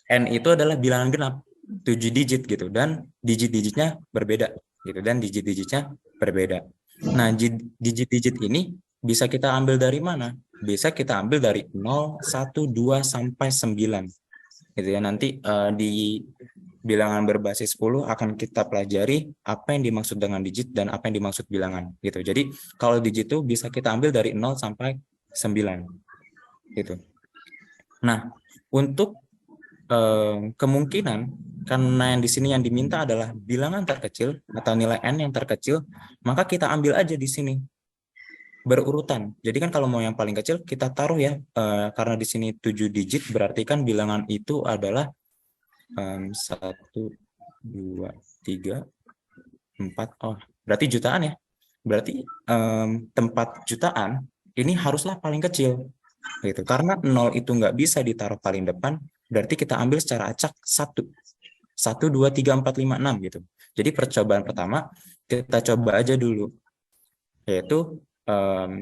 N itu adalah bilangan genap 7 digit gitu dan digit-digitnya berbeda gitu dan digit-digitnya berbeda. Nah, digit-digit ini bisa kita ambil dari mana? Bisa kita ambil dari 0, 1, 2 sampai 9. Gitu ya. Nanti di bilangan berbasis 10 akan kita pelajari apa yang dimaksud dengan digit dan apa yang dimaksud bilangan gitu. Jadi kalau digit itu bisa kita ambil dari 0 sampai 9 gitu. Nah, untuk kemungkinan karena yang di sini yang diminta adalah bilangan terkecil atau nilai N yang terkecil, maka kita ambil aja di sini berurutan. Jadi kan kalau mau yang paling kecil kita taruh ya, karena di sini 7 digit berarti kan bilangan itu adalah 1, 2, 3, 4, berarti jutaan ya. Berarti tempat jutaan ini haruslah paling kecil gitu. Karena 0 itu nggak bisa ditaruh paling depan, berarti kita ambil secara acak 1, 2, 3, 4, 5, 6 gitu. Jadi percobaan pertama kita coba aja dulu, yaitu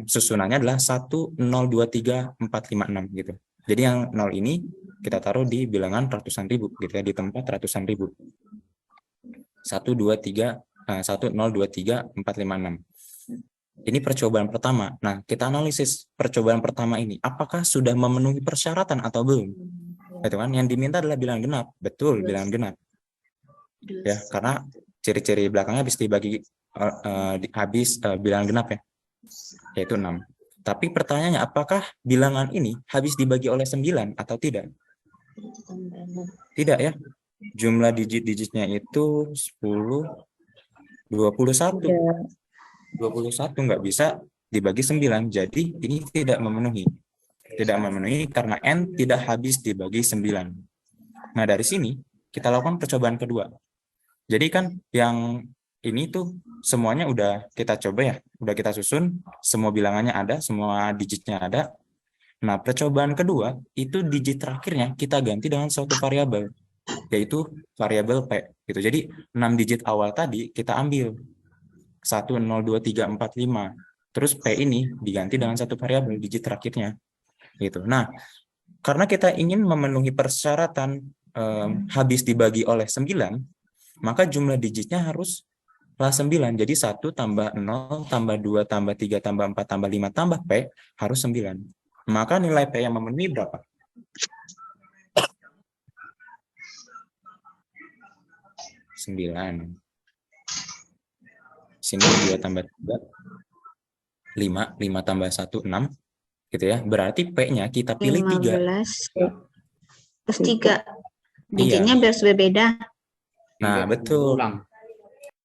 susunannya adalah 1, 0, 2, 3, 4, 5, 6 gitu. Jadi yang 0 ini kita taruh di bilangan ratusan ribu gitu ya, di tempat ratusan ribu. 1, 2, 3, 1, 0, 2, 3, 4, 5, 6. Ini percobaan pertama. Nah, kita analisis percobaan pertama ini. Apakah sudah memenuhi persyaratan atau belum? Gitu kan? Yang diminta adalah bilangan genap. Betul, bilangan genap. Ya, karena ciri-ciri belakangnya habis dibagi bilangan genap ya. Yaitu 6. Tapi pertanyaannya, apakah bilangan ini habis dibagi oleh 9 atau tidak? Tidak ya. Jumlah digit-digitnya itu 10, 21. 21 nggak bisa dibagi 9. Jadi ini tidak memenuhi. Tidak memenuhi karena N tidak habis dibagi 9. Nah, dari sini kita lakukan percobaan kedua. Jadi kan yang ini tuh semuanya udah kita coba ya, udah kita susun, semua bilangannya ada, semua digitnya ada. Nah, percobaan kedua itu digit terakhirnya kita ganti dengan suatu variabel, yaitu variabel P gitu. Jadi 6 digit awal tadi kita ambil 1, 0, 2, 3, 4, 5. Terus P ini diganti dengan satu variabel digit terakhirnya gitu. Nah, karena kita ingin memenuhi persyaratan habis dibagi oleh 9, maka jumlah digitnya harus 9. Jadi 1 tambah 0 tambah 2 tambah 3 tambah 4 tambah 5 tambah P harus 9. Maka nilai P yang memenuhi berapa? 9. Sini 2 tambah 3 5, 5 tambah 1 6 gitu ya. Berarti P-nya kita pilih 3. 15 plus 3. Digitnya harus berbeda. Nah, betul.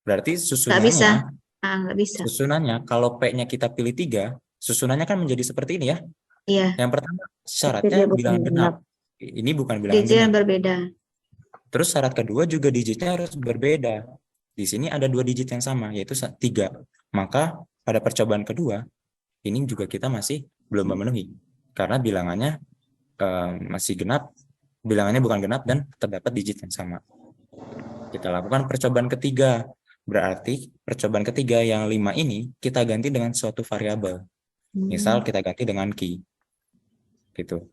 Berarti Nggak bisa. susunannya, Nggak bisa. kalau P-nya kita pilih 3, susunannya kan menjadi seperti ini ya. Iya. Yang pertama Dia syaratnya bukan bilangan genap. Ini bukan bilangan Digit yang genap. berbeda. Terus syarat kedua juga digitnya harus berbeda. Di sini ada 2 digit yang sama, yaitu 3. Maka pada percobaan kedua, ini juga kita masih belum memenuhi. Karena bilangannya masih genap, bilangannya bukan genap dan terdapat digit yang sama. Kita lakukan percobaan ketiga. Berarti percobaan ketiga yang 5 ini kita ganti dengan suatu variabel. Misal kita ganti dengan key. Gitu.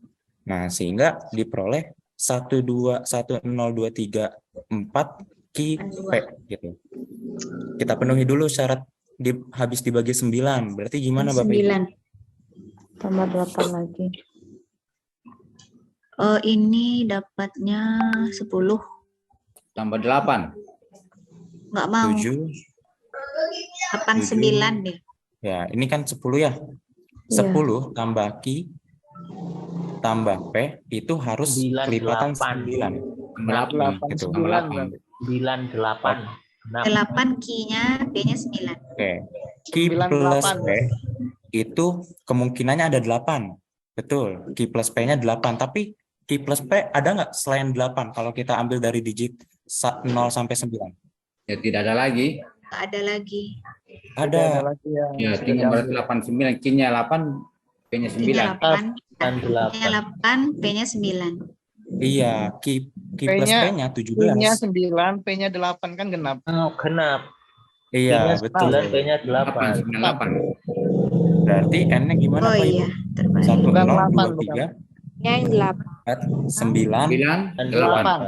Nah, sehingga diperoleh 1, 2, 1, 0, 2, 3, 4 key P gitu. Kita penuhi dulu syarat habis dibagi 9. Berarti gimana Bapak Ibu? 9. Tambah 8 lagi. Oh, ini dapatnya 10. Tambah 8. Nggak mau. 7. 8, 9 deh. Ya, ini kan 10 ya. 10 tambah Q tambah P itu harus 9, kelipatan 8. 9. Gitu. 9, 8. 8 Q-nya, P-nya 9. Oke. Q plus P itu kemungkinannya ada 8. Betul. Q plus P-nya 8. Tapi Q plus P ada nggak selain 8 kalau kita ambil dari digit 0 sampai 9? Ya tidak ada lagi. Nggak ada lagi. Ada. Ya tinggal berarti 89. Q-nya 8, P-nya 9. Q-nya 8, P-nya 9. Iya, Q plus P-nya 17. Q-nya 9, P-nya 8 kan genap. Oh, genap. Iya, betul. 9, P-nya 8. 98. Berarti N-nya gimana Oh Pak Ibu? iya, terbalik. 1, 0, 8, 2, 3, Yang 8. 9, 8.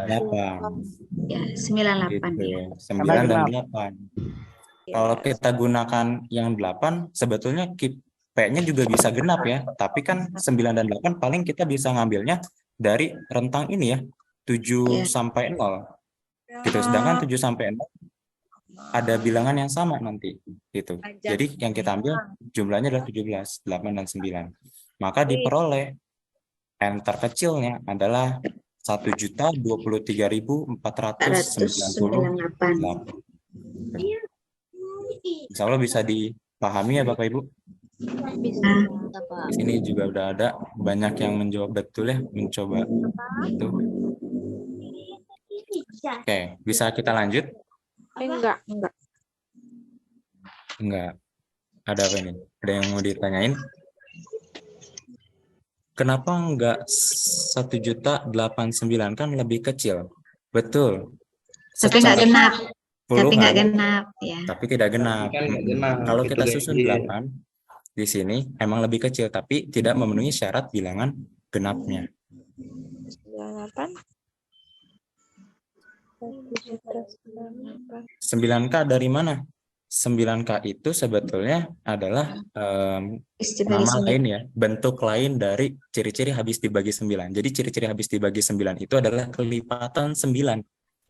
Ya, 98 gitu. ya. 9 dan 8. Kalau kita gunakan yang 8, sebetulnya P-nya juga bisa genap ya. Tapi kan 9 dan 8 paling kita bisa ngambilnya dari rentang ini ya, 7 sampai 0. Gitu. Sedangkan 7 sampai 0 ada bilangan yang sama nanti. Gitu. Jadi yang kita ambil jumlahnya adalah 17, 8 dan 9. Maka diperoleh N terkecilnya adalah 1.023.498. Insya Allah bisa dipahami ya Bapak Ibu. Bisa. Di sini juga udah ada banyak yang menjawab betul ya, mencoba itu. Oke, bisa kita lanjut? Enggak. Enggak. Ada apa ini? Ada yang mau ditanyain? Kenapa enggak 1.089 kan lebih kecil? Betul. Tapi nggak genap. Tapi Puluhan, nggak genap ya. tapi tidak genap. Kan nggak genap. Kalau Itu kita dia. susun 8 di sini emang lebih kecil, tapi tidak memenuhi syarat bilangan genapnya. 98. 9K dari mana? 9K itu sebetulnya adalah nama lain ya, bentuk lain dari ciri-ciri habis dibagi 9. Jadi ciri-ciri habis dibagi 9 itu adalah kelipatan 9.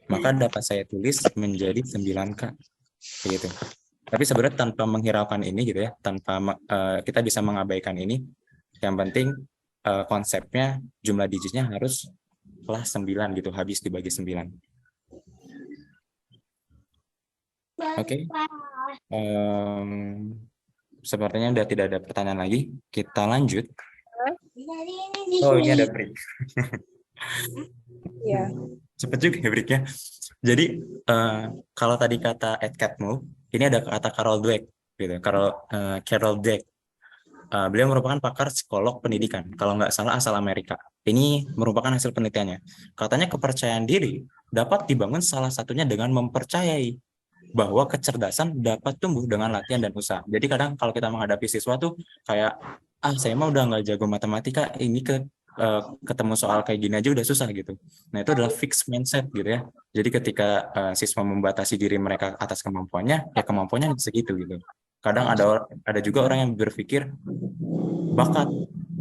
Maka dapat saya tulis menjadi 9K. Begitu. Tapi sebenarnya tanpa menghiraukan ini gitu ya, tanpa kita bisa mengabaikan ini. Yang penting konsepnya jumlah digitnya harus kelas 9 gitu, habis dibagi 9. Oke. Sepertinya udah tidak ada pertanyaan lagi. Kita lanjut. Oh, ini ada break. Iya. Cepet juga ya breaknya. Jadi kalau tadi kata Ed Catmull, ini ada kata Carol Dweck gitu. Carol Dweck. Beliau merupakan pakar psikolog pendidikan, kalau nggak salah asal Amerika. Ini merupakan hasil penelitiannya. Katanya kepercayaan diri dapat dibangun salah satunya dengan mempercayai bahwa kecerdasan dapat tumbuh dengan latihan dan usaha. Jadi kadang kalau kita menghadapi siswa tuh kayak, saya mah udah nggak jago matematika, ini ketemu soal kayak gini aja udah susah gitu. Nah itu adalah fixed mindset gitu ya. Jadi ketika siswa membatasi diri mereka atas kemampuannya, ya kemampuannya segitu gitu. Kadang ada juga orang yang berpikir bakat.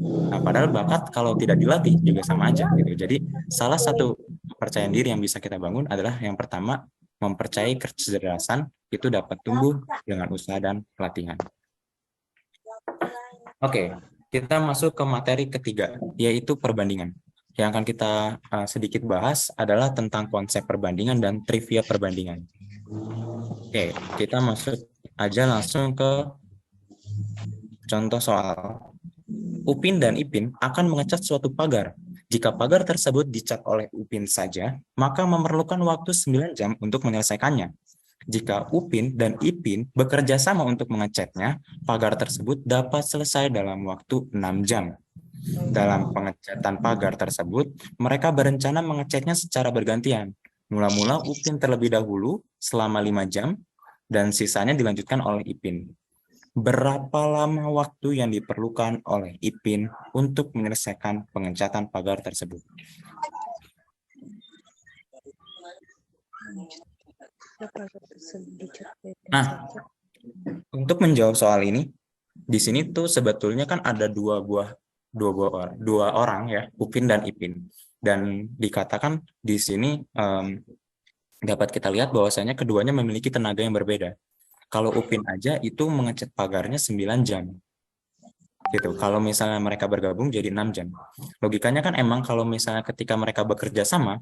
Nah, padahal bakat kalau tidak dilatih juga sama aja gitu. Jadi salah satu kepercayaan diri yang bisa kita bangun adalah yang pertama, mempercayai kecerdasan itu dapat tumbuh dengan usaha dan pelatihan. Oke, kita masuk ke materi ketiga, yaitu perbandingan. Yang akan kita sedikit bahas adalah tentang konsep perbandingan dan trivia perbandingan. Oke, kita masuk aja langsung ke contoh soal. Upin dan Ipin akan mengecat suatu pagar. Jika pagar tersebut dicat oleh Upin saja, maka memerlukan waktu 9 jam untuk menyelesaikannya. Jika Upin dan Ipin bekerja sama untuk mengecatnya, pagar tersebut dapat selesai dalam waktu 6 jam. Dalam pengecatan pagar tersebut, mereka berencana mengecatnya secara bergantian. Mula-mula Upin terlebih dahulu selama 5 jam, dan sisanya dilanjutkan oleh Ipin. Berapa lama waktu yang diperlukan oleh Ipin untuk menyelesaikan pengecatan pagar tersebut? Nah, untuk menjawab soal ini, di sini tuh sebetulnya kan ada dua orang ya, Upin dan Ipin. Dan dikatakan di sini dapat kita lihat bahwasanya keduanya memiliki tenaga yang berbeda. Kalau Upin aja itu mengecat pagarnya 9 jam. Gitu. Kalau misalnya mereka bergabung jadi 6 jam. Logikanya kan emang kalau misalnya ketika mereka bekerja sama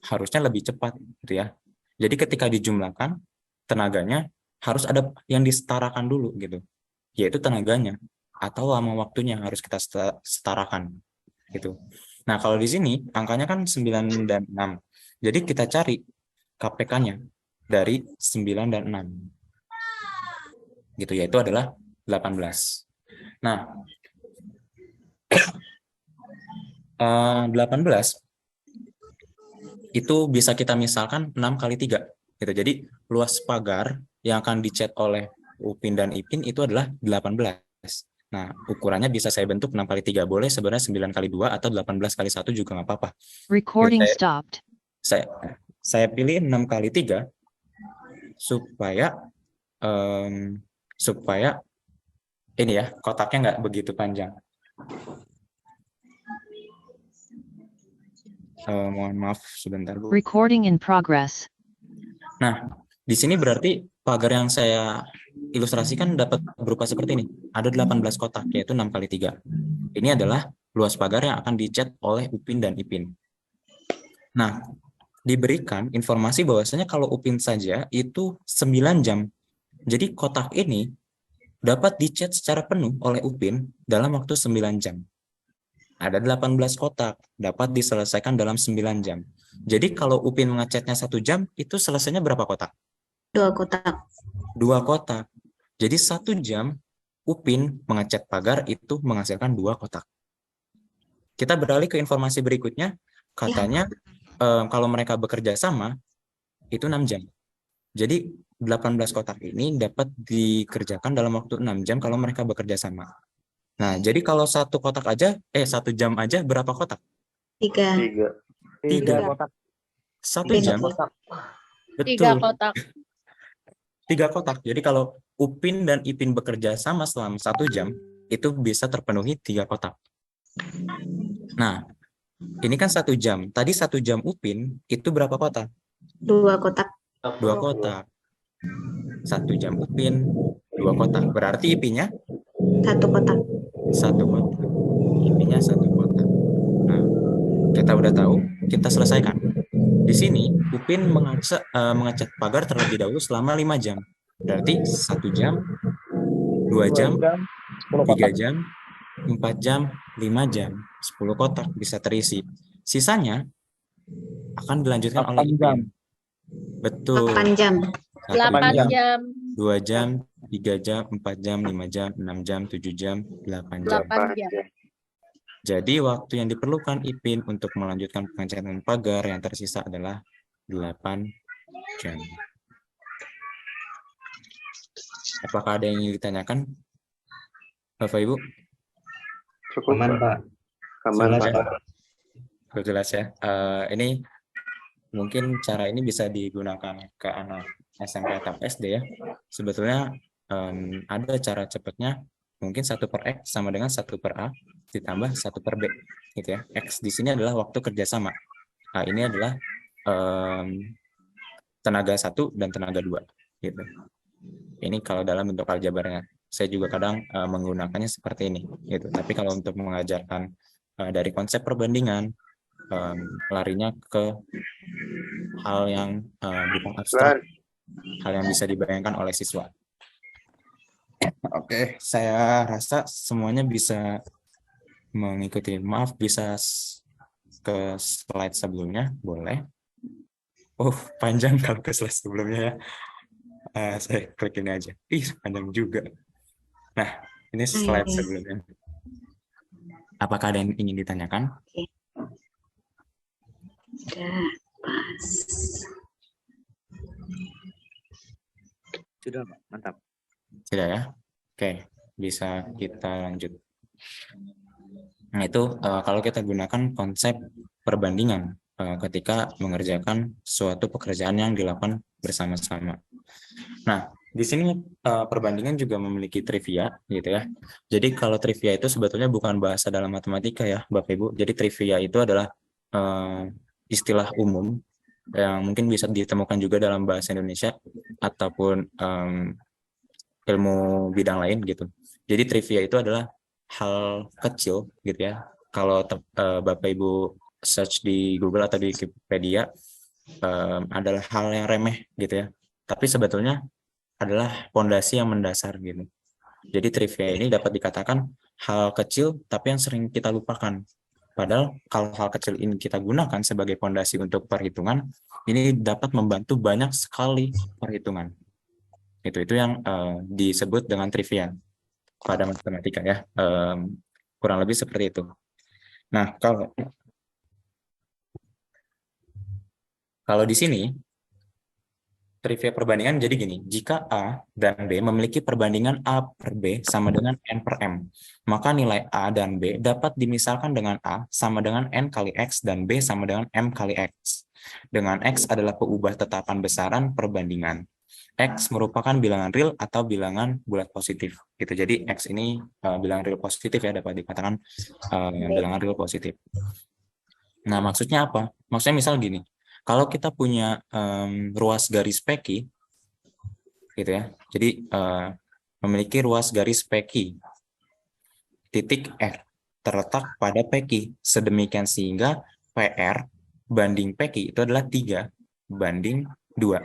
harusnya lebih cepat gitu ya. Jadi ketika dijumlahkan tenaganya harus ada yang disetarakan dulu gitu. Yaitu tenaganya atau lama waktunya harus kita setarakan gitu. Nah, kalau di sini angkanya kan 9 dan 6. Jadi kita cari KPK-nya dari 9 dan 6. Gitu, yaitu adalah 18. Nah, 18 itu bisa kita misalkan 6 kali 3 gitu. Jadi luas pagar yang akan dicat oleh Upin dan Ipin itu adalah 18. Nah, ukurannya bisa saya bentuk 6 kali 3 boleh, sebenarnya 9 kali 2 atau 18 kali 1 juga nggak apa-apa. Recording Jadi stopped. Saya pilih 6 kali 3 supaya ini ya, kotaknya nggak begitu panjang. Mohon maaf sebentar, Bu. Recording in progress. Nah, di sini berarti pagar yang saya ilustrasikan dapat berupa seperti ini. Ada 18 kotak, yaitu 6 kali 3. Ini adalah luas pagar yang akan dicat oleh Upin dan Ipin. Nah, diberikan informasi bahwasanya kalau Upin saja itu 9 jam. Jadi kotak ini dapat dicat secara penuh oleh Upin dalam waktu 9 jam. Ada 18 kotak, dapat diselesaikan dalam 9 jam. Jadi kalau Upin mengecatnya 1 jam, itu selesainya berapa kotak? 2 kotak. 2 kotak. Jadi 1 jam Upin mengecat pagar itu menghasilkan 2 kotak. Kita beralih ke informasi berikutnya. Katanya kalau mereka bekerja sama, itu 6 jam. Jadi 18 kotak ini dapat dikerjakan dalam waktu 6 jam kalau mereka bekerja sama. Nah, jadi kalau 1 kotak aja, 1 jam aja berapa kotak? 3. 3 kotak. 1 jam. Betul. 3 kotak. 3 kotak. Jadi kalau Upin dan Ipin bekerja sama selama 1 jam, itu bisa terpenuhi 3 kotak. Nah, ini kan 1 jam. Tadi 1 jam Upin, itu berapa kotak? 2 kotak. 2 kotak. 1 jam Upin, 2 kotak. Berarti Ipinnya? 1 kotak. 1 kotak. Ipinnya 1 kotak. Nah, kita udah tahu, kita selesaikan. Di sini, Upin mengecat pagar terlebih dahulu selama 5 jam. Berarti 1 jam, 2 jam, 3 jam, 4 jam, 5 jam, 10 kotak bisa terisi. Sisanya akan dilanjutkan oleh Ipin. Betul. 8 jam. 8 jam. 2 jam, 3 jam, 4 jam, 5 jam, 6 jam, 7 jam, 8 jam. 8 jam. Jadi waktu yang diperlukan Ipin untuk melanjutkan pengecatan pagar yang tersisa adalah 8 jam. Apakah ada yang ingin ditanyakan, Bapak Ibu? Cukup, Aman, Pak. Aman, Jelas, Pak. Pak. Jelas ya. Ini mungkin cara ini bisa digunakan ke anak SMP atau SD ya. Sebetulnya ada cara cepatnya, mungkin 1/X sama dengan 1/A ditambah 1/B gitu ya. X di sini adalah waktu kerjasama. Nah, ini adalah tenaga 1 dan tenaga 2 gitu. Ini kalau dalam bentuk aljabarnya. Saya juga kadang menggunakannya seperti ini gitu. Tapi kalau untuk mengajarkan dari konsep perbandingan, larinya ke hal yang bukan abstrak hal yang bisa dibayangkan oleh siswa. Oke, saya rasa semuanya bisa mengikuti. Maaf, bisa ke slide sebelumnya, boleh. Oh, panjang kalau ke slide sebelumnya ya. Saya klik ini aja. Ih, panjang juga. Nah, ini slide sebelumnya. Apakah ada yang ingin ditanyakan? Sudah, Pak. Mantap. Tidak ya? Oke, bisa kita lanjut. Nah, itu kalau kita gunakan konsep perbandingan ketika mengerjakan suatu pekerjaan yang dilakukan bersama-sama. Nah, di sini perbandingan juga memiliki trivia, gitu ya. Jadi kalau trivia itu sebetulnya bukan bahasa dalam matematika ya, Bapak Ibu. Jadi trivia itu adalah istilah umum yang mungkin bisa ditemukan juga dalam bahasa Indonesia ataupun ilmu bidang lain gitu. Jadi trivia itu adalah hal kecil gitu ya. Kalau Bapak Ibu search di Google atau di Wikipedia adalah hal yang remeh gitu ya. Tapi sebetulnya adalah fondasi yang mendasar gitu. Jadi trivia ini dapat dikatakan hal kecil tapi yang sering kita lupakan. Padahal kalau hal kecil ini kita gunakan sebagai fondasi untuk perhitungan, ini dapat membantu banyak sekali perhitungan. Itu yang disebut dengan trivia pada matematika ya. Kurang lebih seperti itu. Nah, kalau di sini trivia perbandingan jadi gini, jika A dan B memiliki perbandingan A per B sama dengan N per M, maka nilai A dan B dapat dimisalkan dengan A sama dengan N kali X dan B sama dengan M kali X. Dengan X adalah peubah tetapan besaran perbandingan. X merupakan bilangan real atau bilangan bulat positif. Gitu. Jadi X ini bilangan real positif ya, dapat dikatakan bilangan real positif. Nah, maksudnya apa? Maksudnya misal gini, kalau kita punya ruas garis peki, gitu ya. Jadi memiliki ruas garis peki titik R terletak pada peki, sedemikian sehingga PR banding peki itu adalah 3 banding 2.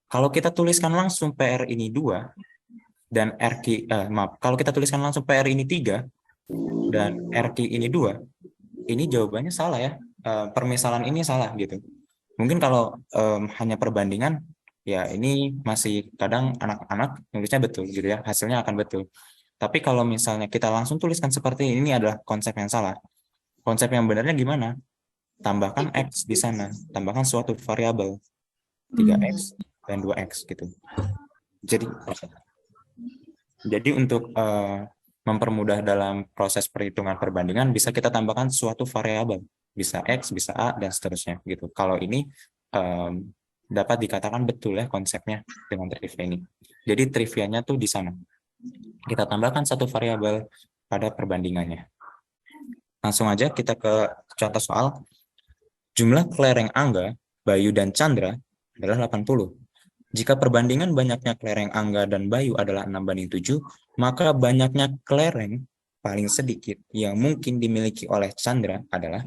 Kalau kita tuliskan langsung PR ini 2 dan RQ kalau kita tuliskan langsung PR ini 3 dan RQ ini 2, ini jawabannya salah ya. Permisalan ini salah gitu. Mungkin kalau hanya perbandingan, ya ini masih kadang anak-anak nulisnya betul gitu ya, hasilnya akan betul. Tapi kalau misalnya kita langsung tuliskan seperti ini adalah konsep yang salah. Konsep yang benarnya gimana? Tambahkan X di sana, tambahkan suatu variabel 3X dan 2X gitu. Jadi untuk mempermudah dalam proses perhitungan perbandingan bisa kita tambahkan suatu variabel. Bisa X, bisa A, dan seterusnya gitu. Kalau ini dapat dikatakan betul ya konsepnya dengan trivia ini. Jadi trivianya tuh di sana. Kita tambahkan satu variabel pada perbandingannya. Langsung aja kita ke contoh soal. Jumlah kelereng Angga, Bayu, dan Chandra adalah 80. Jika perbandingan banyaknya kelereng Angga dan Bayu adalah 6:7, maka banyaknya kelereng paling sedikit yang mungkin dimiliki oleh Chandra adalah.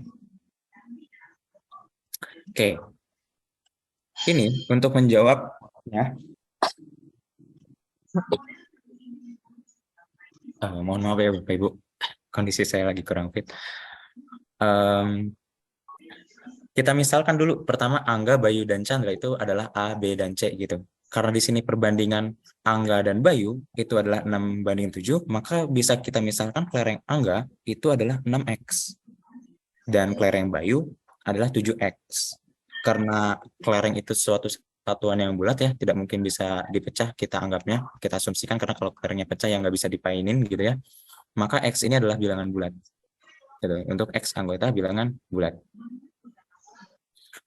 Oke, ini untuk menjawabnya. Mohon maaf ya Bapak Ibu, kondisi saya lagi kurang fit. Kita misalkan dulu, pertama Angga, Bayu, dan Chandra itu adalah A, B, dan C gitu. Karena di sini perbandingan Angga dan Bayu itu adalah 6:7, maka bisa kita misalkan kelereng Angga itu adalah 6X. Dan kelereng Bayu adalah 7X. Karena kelereng itu suatu satuan yang bulat ya, tidak mungkin bisa dipecah, kita anggapnya, kita asumsikan karena kalau kelerengnya pecah yang nggak bisa dipainin gitu ya, maka X ini adalah bilangan bulat. Gitu. Untuk X anggota bilangan bulat.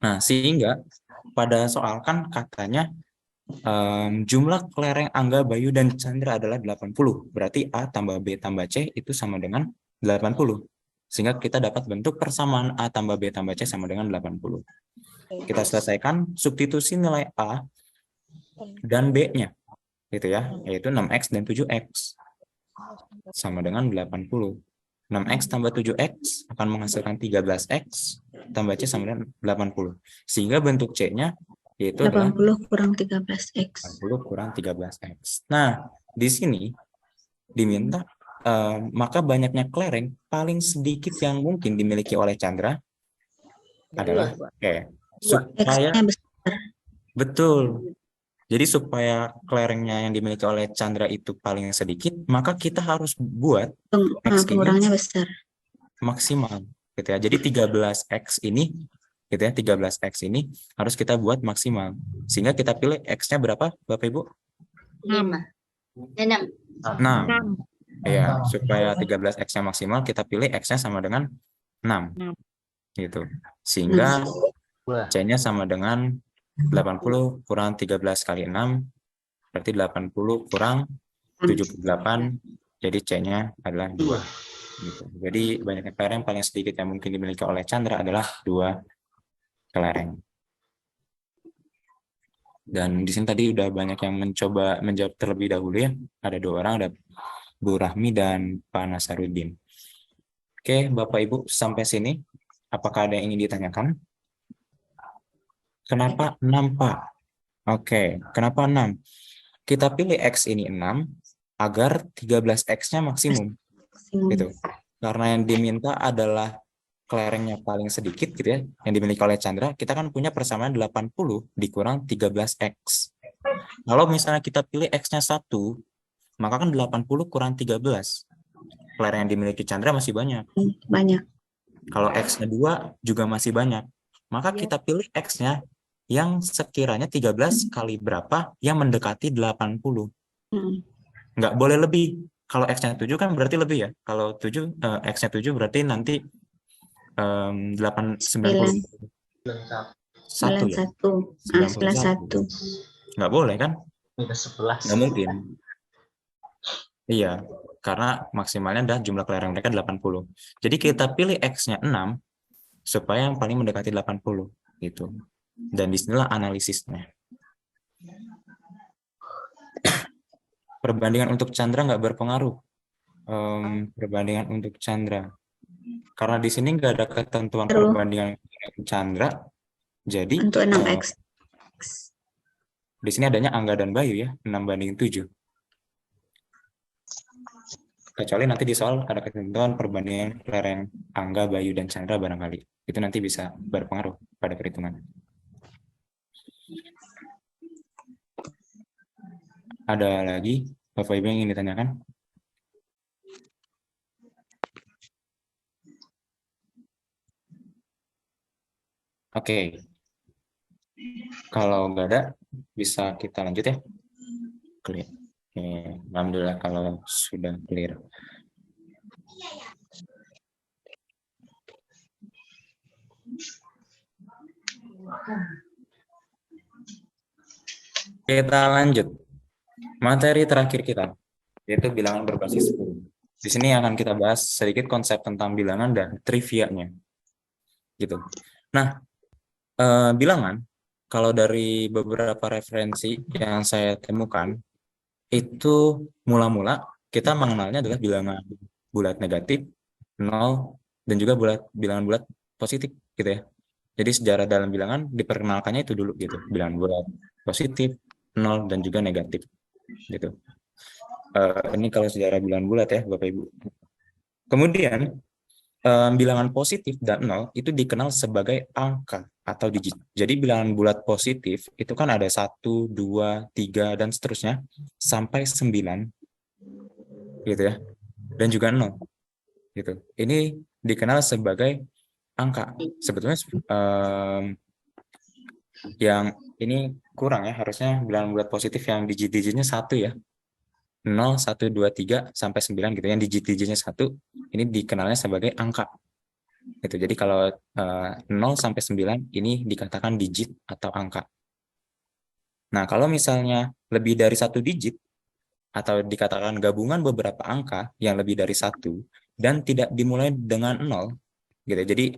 Nah, sehingga pada soal kan katanya jumlah kelereng Angga, Bayu, dan Chandra adalah 80. Berarti A tambah B tambah C itu sama dengan 80. Sehingga kita dapat bentuk persamaan A tambah B tambah C sama dengan 80. Kita selesaikan substitusi nilai A dan B-nya. Gitu ya, yaitu 6X dan 7X. Sama dengan 80. 6X tambah 7X akan menghasilkan 13X tambah C sama dengan 80. Sehingga bentuk C-nya yaitu adalah 80 kurang 13X. 80 kurang 13X. Nah, di sini diminta maka banyaknya kelereng paling sedikit yang mungkin dimiliki oleh Chandra adalah supaya X-nya besar. betul. Jadi supaya kelerengnya yang dimiliki oleh Chandra itu paling sedikit, maka kita harus buat X ini Pengurangnya besar. maksimal gitu ya. Jadi 13X ini gitu ya, 13X ini harus kita buat maksimal. Sehingga kita pilih X-nya berapa, Bapak Ibu? 5. 6. 6. Ya, supaya 13X-nya maksimal, kita pilih X-nya sama dengan 6. Gitu. Sehingga C-nya sama dengan 80 kurang 13 kali 6, berarti 80 kurang 78, jadi C-nya adalah 2. Gitu. Jadi banyaknya kelereng paling sedikit yang mungkin dimiliki oleh Chandra adalah 2 kelereng. Dan di sini tadi udah banyak yang mencoba menjawab terlebih dahulu ya. Ada 2 orang, ada Bu Rahmi dan Pak Nasarudin. Oke, Bapak Ibu sampai sini. Apakah ada yang ingin ditanyakan? Kenapa 6, Pak? Oke, kenapa 6? Kita pilih X ini 6 agar 13X-nya maksimum. Gitu. Karena yang diminta adalah kelerengnya paling sedikit gitu ya, yang dimiliki oleh Chandra, kita kan punya persamaan 80 dikurang 13X. Kalau misalnya kita pilih X-nya 1, maka kan 80 kurang 13. Kelereng yang dimiliki Chandra masih banyak. Banyak. Kalau X-nya 2 juga masih banyak. Maka kita pilih X-nya yang sekiranya 13 kali berapa yang mendekati 80. Nggak boleh lebih. Kalau X-nya 7 kan berarti lebih ya. Kalau 7, X-nya 7 berarti nanti 90. 1 ya? 91. Nggak boleh kan? Nggak mungkin. Iya, karena maksimalnya adalah jumlah kelereng mereka 80. Jadi kita pilih X-nya 6 supaya yang paling mendekati 80 gitu. Dan disinilah analisisnya. Perbandingan untuk Chandra nggak berpengaruh. Perbandingan untuk Chandra. Karena di sini nggak ada ketentuan perbandingan Chandra. Jadi untuk 6X. Di sini adanya Angga dan Bayu ya, 6:7. Kecuali nanti di soal ada ketentuan perbandingan kelereng Angga, Bayu, dan Chandra barangkali. Itu nanti bisa berpengaruh pada perhitungan. Ada lagi Bapak Ibu yang ingin ditanyakan? Oke. Kalau nggak ada, bisa kita lanjut ya. Clear. Oke. Alhamdulillah kalau sudah clear. Kita lanjut. Materi terakhir kita, yaitu bilangan berbasis 10. Di sini akan kita bahas sedikit konsep tentang bilangan dan trivianya. Gitu. Nah, bilangan, kalau dari beberapa referensi yang saya temukan, itu mula-mula kita mengenalnya adalah bilangan bulat negatif, 0, dan juga bilangan bulat positif, gitu ya. Jadi sejarah dalam bilangan diperkenalkannya itu dulu gitu, bilangan bulat positif, 0, dan juga negatif, gitu. Ini kalau sejarah bilangan bulat ya, Bapak Ibu. Kemudian bilangan positif dan 0 itu dikenal sebagai angka atau digit. Jadi bilangan bulat positif itu kan ada 1, 2, 3, dan seterusnya sampai 9, gitu ya. Dan juga 0, gitu. Ini dikenal sebagai angka. Sebetulnya yang ini kurang ya, harusnya bilangan bulat positif yang digit-digitnya 1 ya. 0, 1, 2, 3, sampai 9 gitu. Yang digit-digitnya 1, ini dikenalnya sebagai angka. Gitu. Jadi kalau 0 sampai 9, ini dikatakan digit atau angka. Nah, kalau misalnya lebih dari 1 digit, atau dikatakan gabungan beberapa angka yang lebih dari 1, dan tidak dimulai dengan 0, gitu. Jadi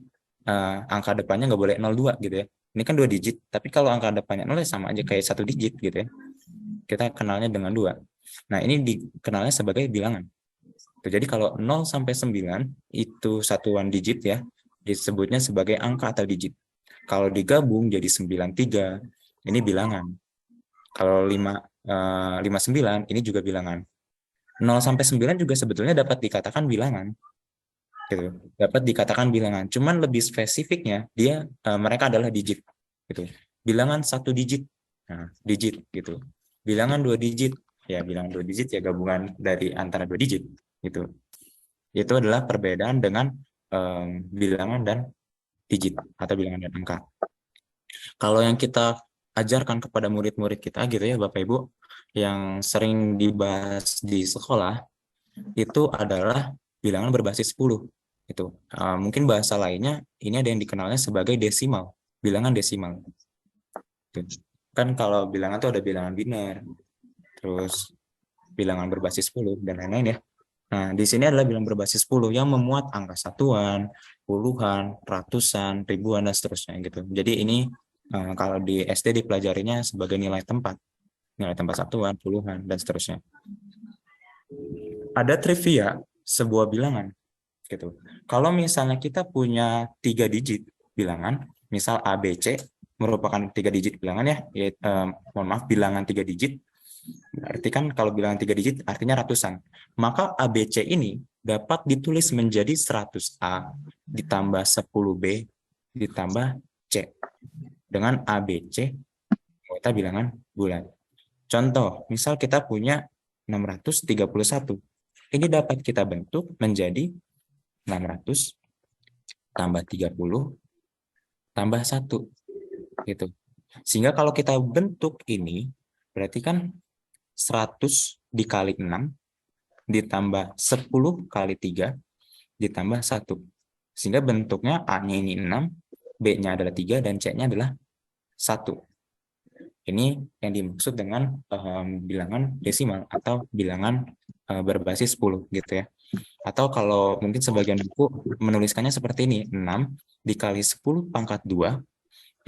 angka depannya nggak boleh 02 gitu ya. Ini kan 2 digit, tapi kalau angka depannya 0 sama aja kayak 1 digit gitu ya. Kita kenalnya dengan 2. Nah, ini dikenalnya sebagai bilangan. Jadi kalau 0 sampai 9 itu satuan digit ya, disebutnya sebagai angka atau digit. Kalau digabung jadi 93, Ini bilangan. Kalau 59 ini juga bilangan. 0 sampai 9 juga sebetulnya dapat dikatakan bilangan. Gitu. Dapat dikatakan bilangan. Cuman lebih spesifiknya mereka adalah digit gitu. Bilangan 1 digit. Nah, digit gitu. Bilangan 2 digit. Ya, bilangan 2 digit ya gabungan dari antara 2 digit gitu. Itu adalah perbedaan dengan bilangan dan digit atau bilangan dan angka. Kalau yang kita ajarkan kepada murid-murid kita gitu ya Bapak Ibu, yang sering dibahas di sekolah itu adalah bilangan berbasis 10. Itu mungkin bahasa lainnya ini ada yang dikenalnya sebagai desimal, bilangan desimal. Gitu. Kan kalau bilangan itu ada bilangan biner, terus bilangan berbasis 10 dan lain-lain ya. Nah, di sini adalah bilangan berbasis 10 yang memuat angka satuan, puluhan, ratusan, ribuan dan seterusnya gitu. Jadi ini kalau di SD dipelajarinya sebagai nilai tempat satuan, puluhan dan seterusnya. Ada trivia sebuah bilangan gitu. Kalau misalnya kita punya 3 digit bilangan, misal ABC merupakan 3 digit bilangan ya, mohon maaf bilangan 3 digit. Berarti kan kalau bilangan 3 digit artinya ratusan. Maka ABC ini dapat ditulis menjadi 100A ditambah 10B ditambah C. Dengan ABC kita bilangan bulan. Contoh, misal kita punya 631. Ini dapat kita bentuk menjadi 600 tambah 30 tambah 1. Gitu. Sehingga kalau kita bentuk ini, berarti kan 100 dikali 6 ditambah 10 kali 3 ditambah 1. Sehingga bentuknya A-nya ini 6, B-nya adalah 3, dan C-nya adalah 1. Ini yang dimaksud dengan bilangan desimal atau bilangan berbasis 10 gitu ya. Atau kalau mungkin sebagian buku menuliskannya seperti ini, 6 dikali 10 pangkat 2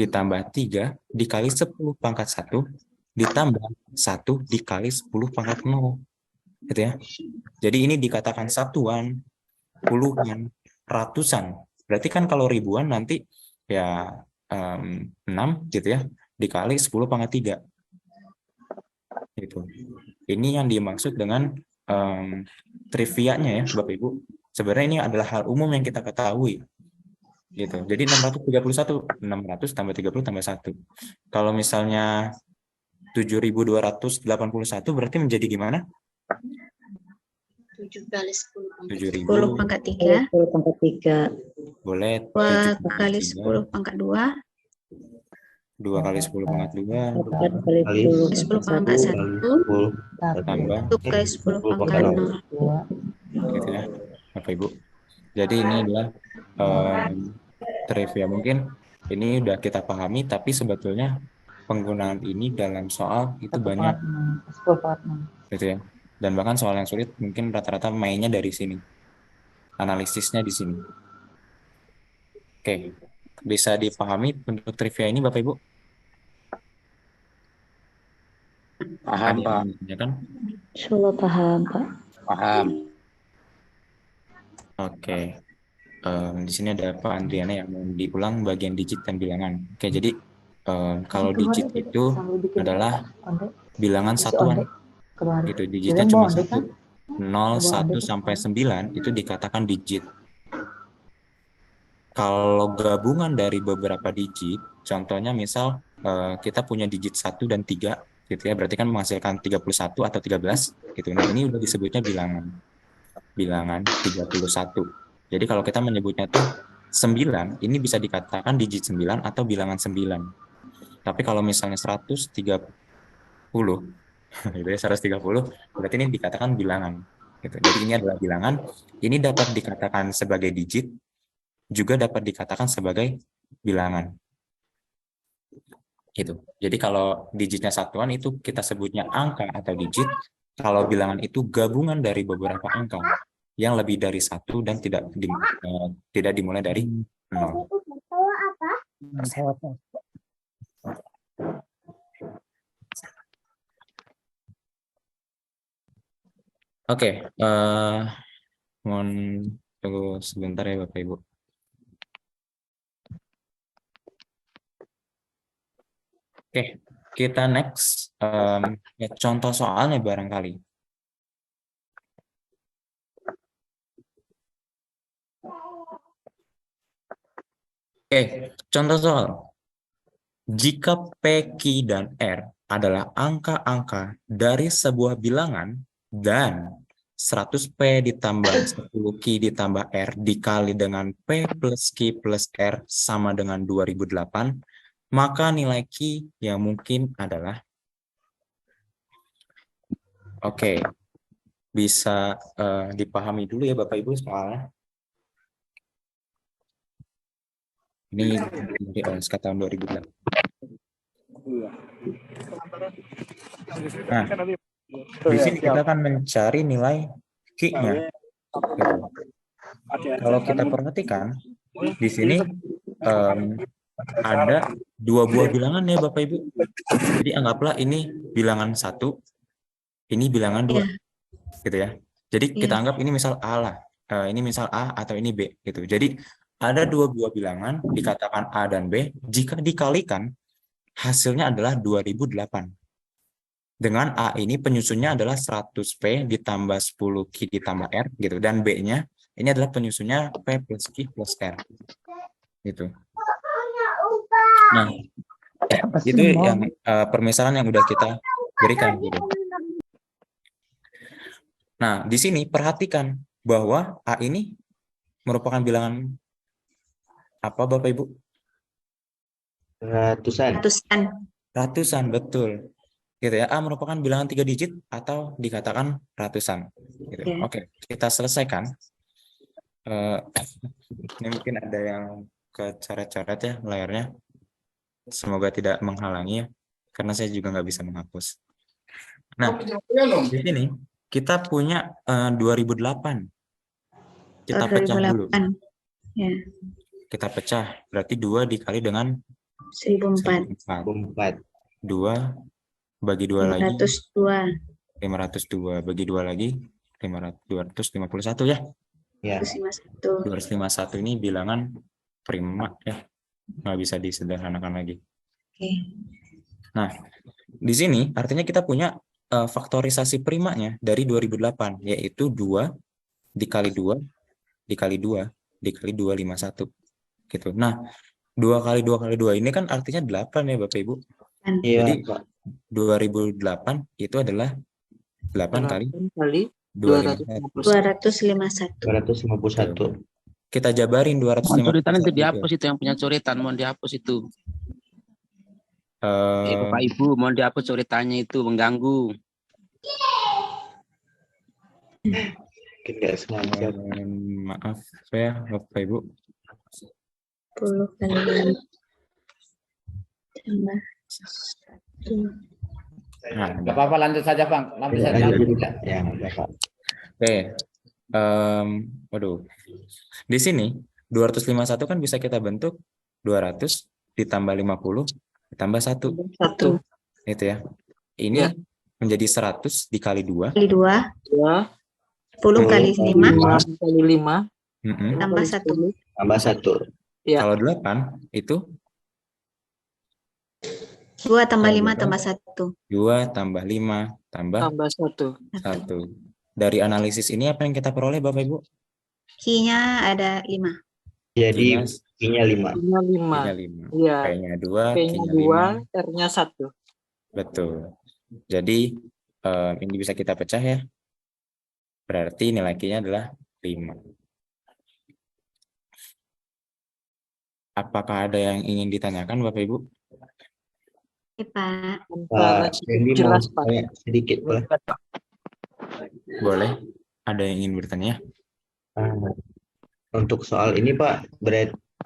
ditambah 3 dikali 10 pangkat 1 ditambah 1 dikali 10 pangkat 0. Gitu ya. Jadi ini dikatakan satuan, puluhan, ratusan. Berarti kan kalau ribuan nanti ya 6 gitu ya, dikali 10 pangkat 3. Gitu. Ini yang dimaksud dengan trivianya ya Bapak Ibu. Sebenarnya ini adalah hal umum yang kita ketahui. Gitu. Jadi 631, 600 tambah 30 tambah 1. Kalau misalnya 7.281 berarti menjadi gimana? 7 kali 10 10 pangkat 3. 10 pangkat 3. Boleh 2 kali 10 pangkat 2. 2 kali 10 pangkat 2. 4 kali 10 pangkat 1. Tambah 1 kali 10 pangkat 0. gitu ya Bapak Ibu. Jadi ini adalah trivia, mungkin ini udah kita pahami, tapi sebetulnya penggunaan ini dalam soal itu banyak gitu ya. Dan bahkan soal yang sulit mungkin rata-rata mainnya dari sini. Analisisnya di sini. Oke. Bisa dipahami bentuk trivia ini Bapak Ibu? Paham, Pak. Ya kan? Insyaallah paham, Pak. Paham. Oke. Di sini ada Pak Andriana yang mau diulang bagian digit dan bilangan. Oke, jadi kalau digit itu adalah bilangan satuan. Gitu, digitnya cuma 1. 0, 1 sampai 9 itu dikatakan digit. Kalau gabungan dari beberapa digit, contohnya misal kita punya digit 1 dan 3 gitu ya, berarti kan menghasilkan 31 atau 13 gitu. Nah, ini udah disebutnya bilangan. Bilangan 31. Jadi kalau kita menyebutnya tuh 9, ini bisa dikatakan digit 9 atau bilangan 9. Tapi kalau misalnya 130 gitu ya, 130 berarti ini dikatakan bilangan gitu. Jadi ini adalah bilangan, ini dapat dikatakan sebagai digit, juga dapat dikatakan sebagai bilangan gitu. Jadi kalau digitnya satuan itu kita sebutnya angka atau digit, kalau bilangan itu gabungan dari beberapa angka yang lebih dari 1 dan tidak dimulai dari 0. Oke, mohon tunggu sebentar ya Bapak Ibu. Oke, kita next. Ya, contoh soalnya barangkali. Oke, contoh soal. Jika P, Q, dan R adalah angka-angka dari sebuah bilangan dan 100P ditambah 10Q ditambah R dikali dengan P plus Q plus R sama dengan 2008, maka nilai Q yang mungkin adalah, oke, bisa dipahami dulu ya Bapak Ibu soalnya. Ini dari OSK tahun 2008. Nah, di sini kita akan mencari nilai Q-nya. Gitu. Kalau kita perhatikan, di sini ada dua buah bilangan ya Bapak Ibu. Jadi anggaplah ini bilangan 1, ini bilangan 2, gitu ya. Jadi kita anggap ini misal A lah. Ini misal A atau ini B, gitu. Jadi ada dua buah bilangan, dikatakan A dan B, jika dikalikan, hasilnya adalah 2008. Dengan A ini penyusunnya adalah 100P ditambah 10Q ditambah R, gitu. Dan B-nya, ini adalah penyusunnya P plus Q plus R. Gitu. Nah, itu yang permisalan yang udah kita berikan. Gitu. Nah, di sini perhatikan bahwa A ini merupakan bilangan apa Bapak Ibu? Ratusan. Ratusan, betul. Gitu ya. A merupakan bilangan 3 digit atau dikatakan ratusan. Gitu. Oke, kita selesaikan. Ini mungkin ada yang kecoret-coret ya layarnya. Semoga tidak menghalangi ya, karena saya juga nggak bisa menghapus. Nah, di sini kita punya 2008. Kita pecah dulu. Ya. Kita pecah, berarti 2 dikali dengan 1004. 2 bagi 2 lagi. 502. 502 bagi 2 lagi. 251 ya. Ya. 251 ini bilangan prima ya. Nggak bisa disederhanakan lagi. Oke. Nah, di sini artinya kita punya faktorisasi primanya dari 2008, yaitu 2 dikali 2 dikali 2 dikali 251. Gitu. Nah, 2 kali 2 kali 2 ini kan artinya 8 ya Bapak Ibu. Iya. Jadi 2008 itu adalah 8 kali 251. 251. Kita jabarin 251. Coretan itu dihapus itu yang punya coretan, mohon dihapus itu. Bapak Ibu, mohon dihapus coretannya itu mengganggu. Tidak sengaja. Maaf ya Bapak Ibu. 10 kali tambah. Nah, Gak apa-apa, lanjut saja Bang. Lanjut saja. Ya, Bapak. Oke. Waduh. Di sini 251 kan bisa kita bentuk 200 ditambah 50 ditambah 1. Itu ya. Ini menjadi 100 dikali 2. Kali 2. 10 kali 5. Kali 5. Tambah 1. Tambah 1. Ya. Kalau 8 itu 2 tambah 5 tambah 1. 2 tambah 5 tambah 1. Dari analisis ini apa yang kita peroleh Bapak Ibu? Q-nya ada 5. Jadi Q-nya 5. Q-nya 5. Iya. P-nya 2, P-nya 2, R-nya 1. Betul. Jadi ini bisa kita pecah ya. Berarti nilai Q-nya adalah 5. Apakah ada yang ingin ditanyakan Bapak Ibu? Oke, Pak. Jadi Jelas, mau tanya sedikit boleh? Boleh. Ada yang ingin bertanya? Untuk soal ini Pak,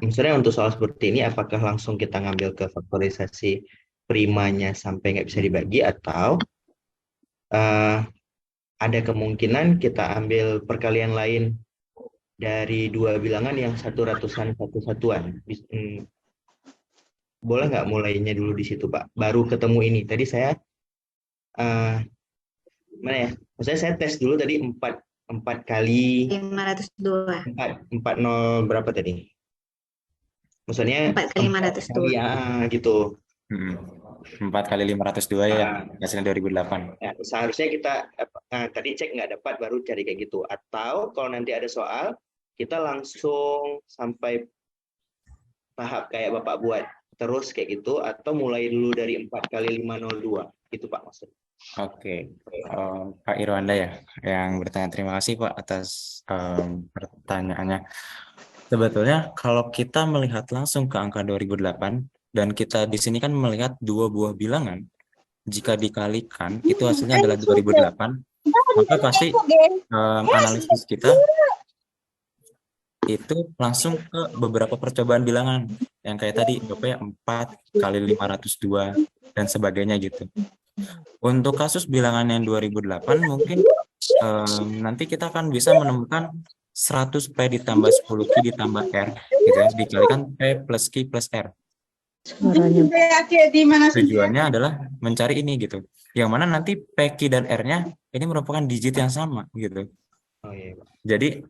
maksudnya untuk soal seperti ini apakah langsung kita ngambil ke faktorisasi primanya sampai nggak bisa dibagi, atau ada kemungkinan kita ambil perkalian lain dari dua bilangan yang satu ratusan satu satuan? Boleh nggak mulainya dulu di situ Pak? Baru ketemu ini. Tadi saya mana ya? Maksudnya saya tes dulu tadi 4 kali 502. 40 berapa tadi? Maksudnya 4 kali 502. Ya gitu. 4 kali 502 ya, hasilnya 2008. Ya, seharusnya kita tadi cek nggak dapat baru cari kayak gitu. Atau kalau nanti ada soal, kita langsung sampai tahap kayak Bapak buat terus kayak gitu, atau mulai dulu dari 4 kali 502. Itu Pak maksudnya. Oke, Pak Irwanda ya yang bertanya. Terima kasih Pak atas pertanyaannya. Sebetulnya kalau kita melihat langsung ke angka 2008 dan kita di sini kan melihat dua buah bilangan, jika dikalikan itu hasilnya adalah 2008, maka pasti analisis kita itu langsung ke beberapa percobaan bilangan yang kayak tadi Bapak 4 kali 502 dan sebagainya gitu. Untuk kasus bilangan yang 2008 mungkin nanti kita akan bisa menemukan 100P ditambah 10Q ditambah R gitu ya, dikalikan P plus Q plus R. Tujuannya adalah mencari ini gitu, yang mana nanti PQ dan R-nya ini merupakan digit yang sama gitu. Oh, iya, Pak. Jadi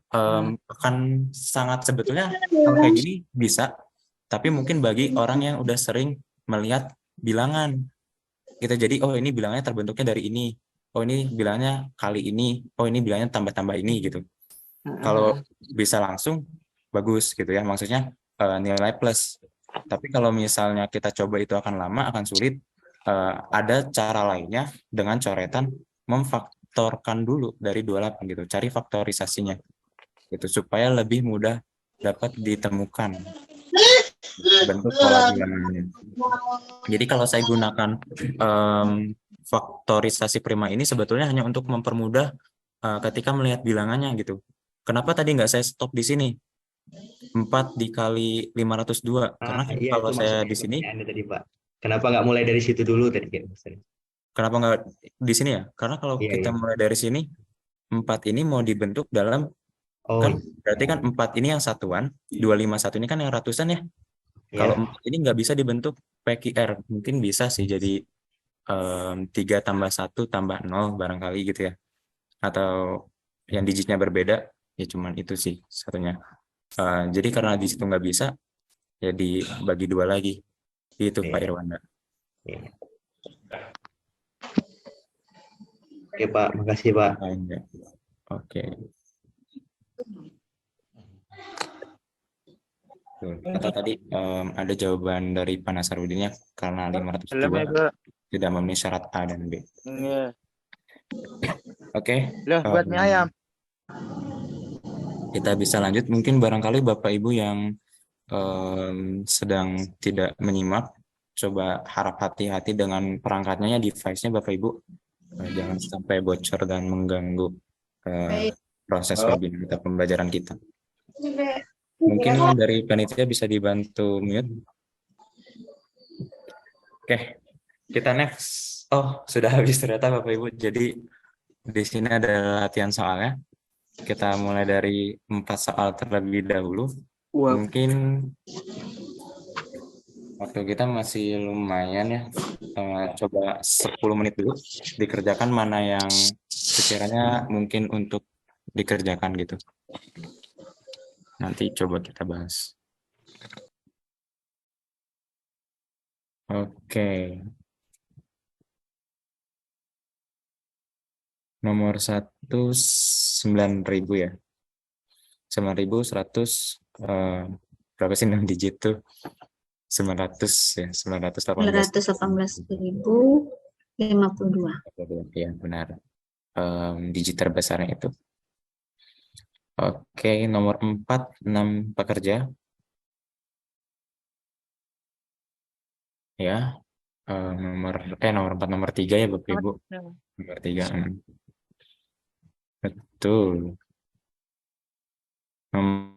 akan sangat sebetulnya kalau kayak gini bisa, tapi mungkin bagi orang yang udah sering melihat bilangan gitu, jadi oh ini bilangnya terbentuknya dari ini, oh ini bilangnya kali ini, oh ini bilangnya tambah-tambah ini gitu. Kalau bisa langsung bagus gitu ya, maksudnya nilai plus. Tapi kalau misalnya kita coba itu akan lama, akan sulit. Ada cara lainnya dengan coretan memfaktorkan dulu dari 28 gitu, cari faktorisasinya gitu supaya lebih mudah dapat ditemukan bentuk pola bilangannya. Jadi kalau saya gunakan faktorisasi prima ini sebetulnya hanya untuk mempermudah ketika melihat bilangannya gitu. Kenapa tadi nggak saya stop di sini? 4 dikali 502. Karena Iya, kalau itu saya maksudnya di sini, pertanyaannya tadi Pak. Kenapa nggak mulai dari situ dulu tadi kan? kenapa nggak di sini ya? Karena kalau Iya, kita iya. mulai dari sini, 4 ini mau dibentuk dalam, Oh, kan berarti kan 4 ini yang satuan, 251 ini kan yang ratusan ya. Kalau 4 ini nggak bisa dibentuk PQR, mungkin bisa sih jadi 3 tambah 1 tambah 0 barangkali gitu ya. Atau yang digitnya berbeda, ya cuman itu sih satunya. Jadi karena di situ nggak bisa, ya dibagi 2 lagi. Itu Pak Irwanda. Oke Pak, makasih Pak. Oke. Kata tadi ada jawaban dari Pak Nasarudin ya, karena 502 tidak memenuhi syarat A dan B. Iya. Oke. Loh, buat mie ayam. Kita bisa lanjut. Mungkin barangkali Bapak Ibu yang sedang tidak menyimak, coba harap hati-hati dengan perangkatnya ya, device-nya Bapak Ibu. Jangan sampai bocor dan mengganggu proses webinar atau pembelajaran kita. Mungkin dari panitia bisa dibantu mute. Oke, kita next. Oh, sudah habis ternyata Bapak Ibu. Jadi di sini ada latihan soalnya. Kita mulai dari 4 soal terlebih dahulu. Mungkin waktu kita masih lumayan ya. Coba 10 menit dulu dikerjakan mana yang sekiranya mungkin untuk dikerjakan gitu. Nanti coba kita bahas. Oke. Nomor 1 9.000 ya. 9.100 berapa sih 6 digit tuh? 900 ya, 918.052. Ya, benar. Digit terbesarnya itu. Oke, nomor 4 6 pekerja. Ya. Nomor 4 nomor 3 ya Bapak Ibu. Nomor 3. Betul. Nomor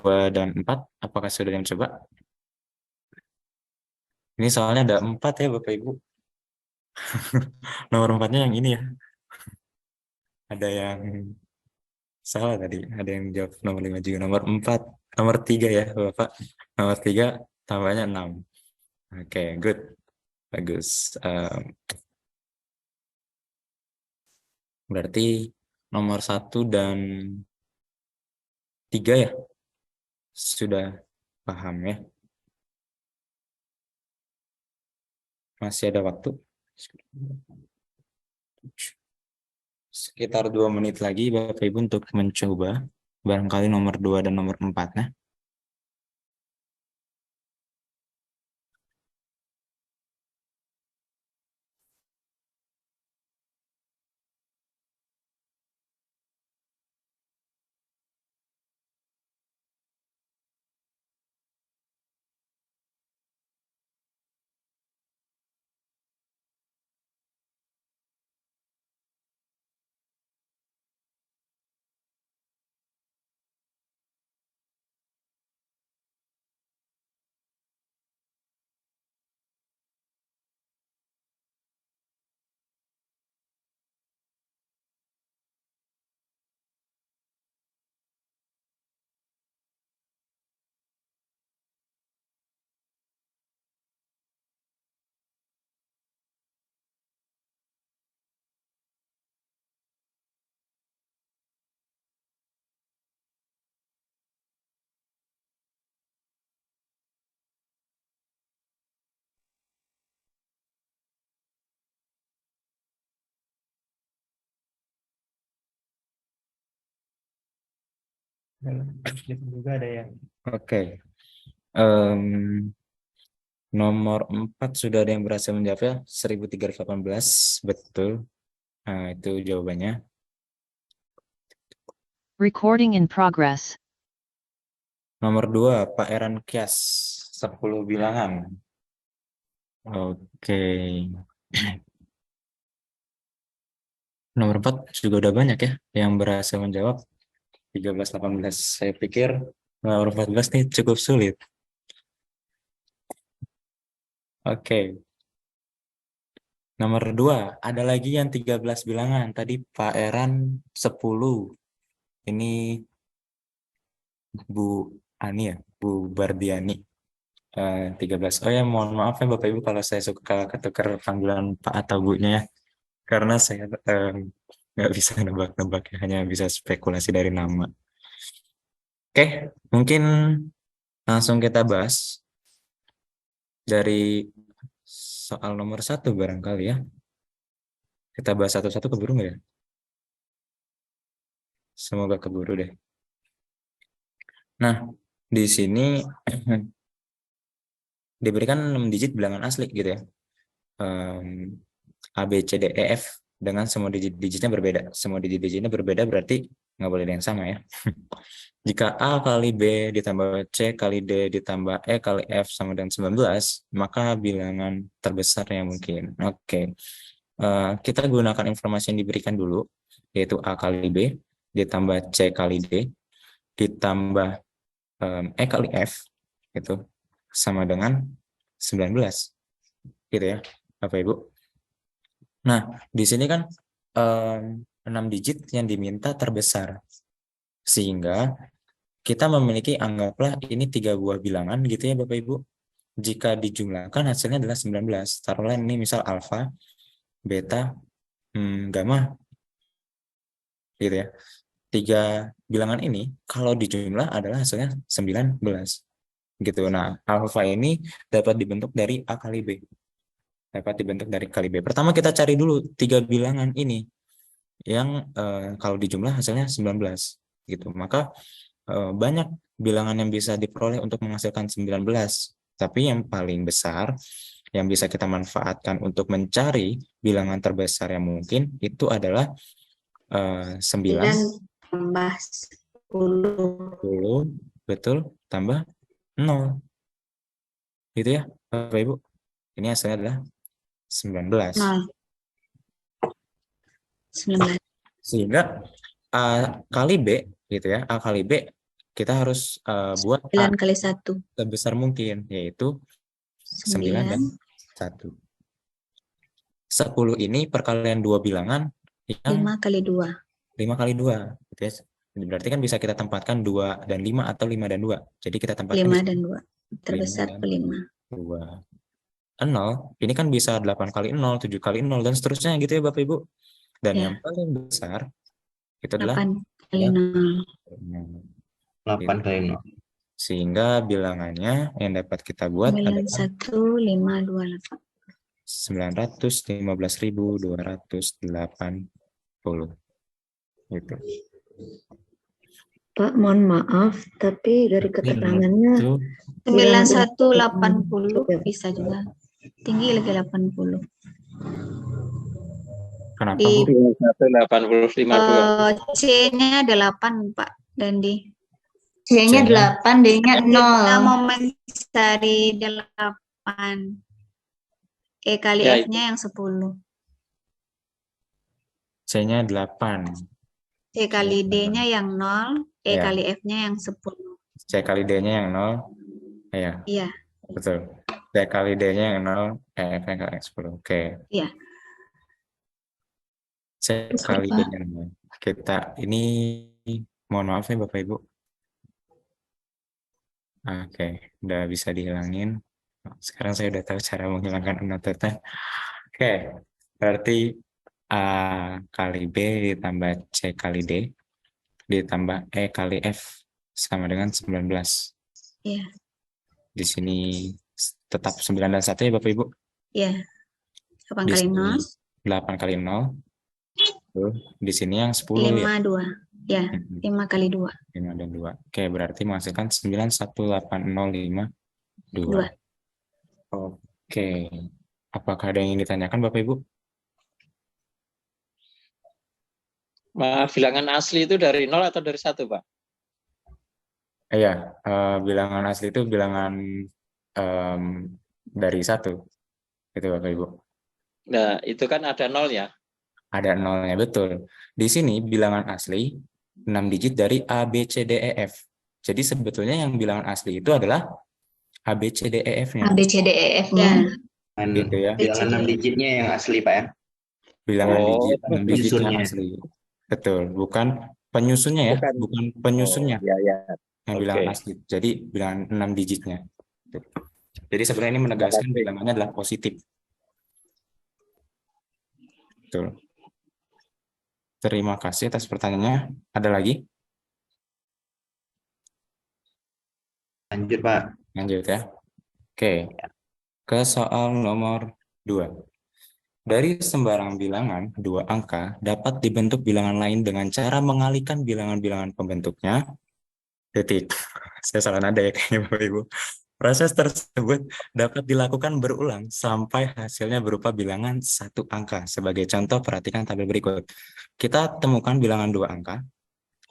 2 dan 4, apakah sudah yang coba? Ini soalnya ada 4 ya Bapak Ibu. Nomor 4-nya yang ini ya. Ada yang salah tadi. Ada yang jawab nomor 5 juga. Nomor 4. Nomor 3 ya Bapak. Nomor 3 tambahnya 6. Oke, good. Bagus. Berarti nomor 1 dan 3 ya. Sudah paham ya. Masih ada waktu. Sekitar 2 menit lagi Bapak Ibu untuk mencoba. Barangkali nomor 2 dan nomor 4. Nah. Juga ada ya. Oke. Nomor 4 sudah ada yang berhasil menjawab ya. 1318. Betul. Nah, itu jawabannya. Recording in progress. Nomor 2, Pak Eran Kias. 10 bilangan. Oke. Nomor 4 juga udah banyak ya yang berhasil menjawab. 1318. Saya pikir nomor 14 nih cukup sulit. Oke. Nomor 2, ada lagi yang 13 bilangan. Tadi Pak Eran 10. Ini Bu Ani ya, Bu Bardiani. 13. Oh ya, mohon maaf ya Bapak Ibu kalau saya suka ketukar panggilan Pak atau Bu-nya ya. Karena saya nggak bisa nebak-nebak ya, hanya bisa spekulasi dari nama. Oke, mungkin langsung kita bahas dari soal nomor 1 barangkali ya. Kita bahas satu-satu, keburu nggak ya? Semoga keburu deh. Nah, di sini diberikan 6 digit bilangan asli gitu ya. A, B, C, D, E, F dengan semua digit-digitnya berbeda. Semua digit-digitnya berbeda berarti nggak boleh ada yang sama ya. Jika A kali B ditambah C kali D ditambah E kali F sama dengan 19, maka bilangan terbesarnya mungkin. Oke. Kita gunakan informasi yang diberikan dulu, yaitu A kali B ditambah C kali D ditambah E kali F itu sama dengan 19 gitu ya Bapak Ibu. Nah di sini kan 6 digit yang diminta terbesar, sehingga kita memiliki, anggaplah ini 3 buah bilangan gitu ya Bapak Ibu. Jika dijumlahkan hasilnya adalah 19. Taruhlah ini misal alfa, beta, gamma gitu ya. 3 bilangan ini kalau dijumlah adalah hasilnya 19 gitu. Nah, alfa ini dapat dibentuk dari A kali B. Dapat dibentuk dari kali B. Pertama kita cari dulu 3 bilangan ini yang kalau dijumlah hasilnya 19 gitu. Maka banyak bilangan yang bisa diperoleh untuk menghasilkan 19. Tapi yang paling besar yang bisa kita manfaatkan untuk mencari bilangan terbesar yang mungkin itu adalah 9 tambah 10. Betul, tambah 0. Gitu ya, Bapak Ibu. Ini hasilnya adalah 19. 19. Sehingga A kali B gitu ya, A kali B kita harus buat 9 kali 1. Sebesar mungkin, yaitu 9 dan 1. 10 ini perkalian 2 bilangan yang 5 kali 2. 5 kali 2 gitu ya. Berarti kan bisa kita tempatkan 2 dan 5 atau 5 dan 2. Jadi kita tempatkan 5 dan 2. Terbesar 5 ke 5. 2. 0, ini kan bisa 8 kali 0, 7 kali 0, dan seterusnya gitu ya Bapak Ibu. Dan yang paling besar itu adalah 8 kali 0. 8 kali 0. Sehingga bilangannya yang dapat kita buat 9, adalah 1, 5, 2, 8. 915.280 gitu. Pak, mohon maaf, tapi dari keterangannya Itu 9180 bisa juga. Tinggi lagi 80. kenapa Di Bu? 8185 C-nya ada 8, Pak Dandi. C-nya C-nya? 8, D-nya Kita 0. mau mencari 8. E kali Ya, F-nya yang 10. C-nya 8. C kali D-nya yang 0. E Ya. kali F-nya yang 10. C kali D-nya yang 0. Iya, Iya, betul. C kali D-nya yang 0, F-nya kali 10. Oke. iya. C kali D-nya 0. Kita ini mohon maaf ya Bapak Ibu. Oke, udah bisa dihilangin. Sekarang saya udah tahu cara menghilangkan annotator. Oke, berarti A kali B ditambah C kali D ditambah E kali F sama dengan 19. Iya. Di sini tetap 9 dan 1 ya Bapak Ibu. Iya. 8 Di kali sini 0. 8 kali 0. Tuh, di sini yang 10 ya. 5, 2. Ya, 5 kali 2. 5 dan 2. Oke, berarti menghasilkan 91802. Oke. Apakah ada yang ingin ditanyakan Bapak Ibu? Maaf, bilangan asli itu dari 0 atau dari 1, Pak? Iya, bilangan asli itu bilangan dari 1. Itu Bapak Ibu. Nah, itu kan ada 0 ya. Ada nolnya, betul. Di sini bilangan asli 6 digit dari A, B, C, D, E, F. Jadi sebetulnya yang bilangan asli itu adalah A, B, C, D, E, F-nya. A, B, C, D, E, F-nya. Gitu ya. Bilangan 6 digitnya yang asli, Pak ya. Bilangan digit 6 digit yang penyusunnya. asli. Betul, bukan penyusunnya ya, bukan penyusunnya. Ya, ya. Yang bilangan asli. Jadi bilangan 6 digitnya. Jadi sebenarnya ini menegaskan bilangannya adalah positif. Betul. Terima kasih atas pertanyaannya. Ada lagi? Lanjut, Pak. Lanjut ya. Oke. Ke soal nomor 2. Dari sembarang bilangan, 2 angka dapat dibentuk bilangan lain dengan cara mengalihkan bilangan-bilangan pembentuknya. Titik. Saya salah nada ya kayaknya Bapak Ibu. Proses tersebut dapat dilakukan berulang sampai hasilnya berupa bilangan 1 angka. Sebagai contoh, perhatikan tabel berikut. Kita temukan bilangan 2 angka.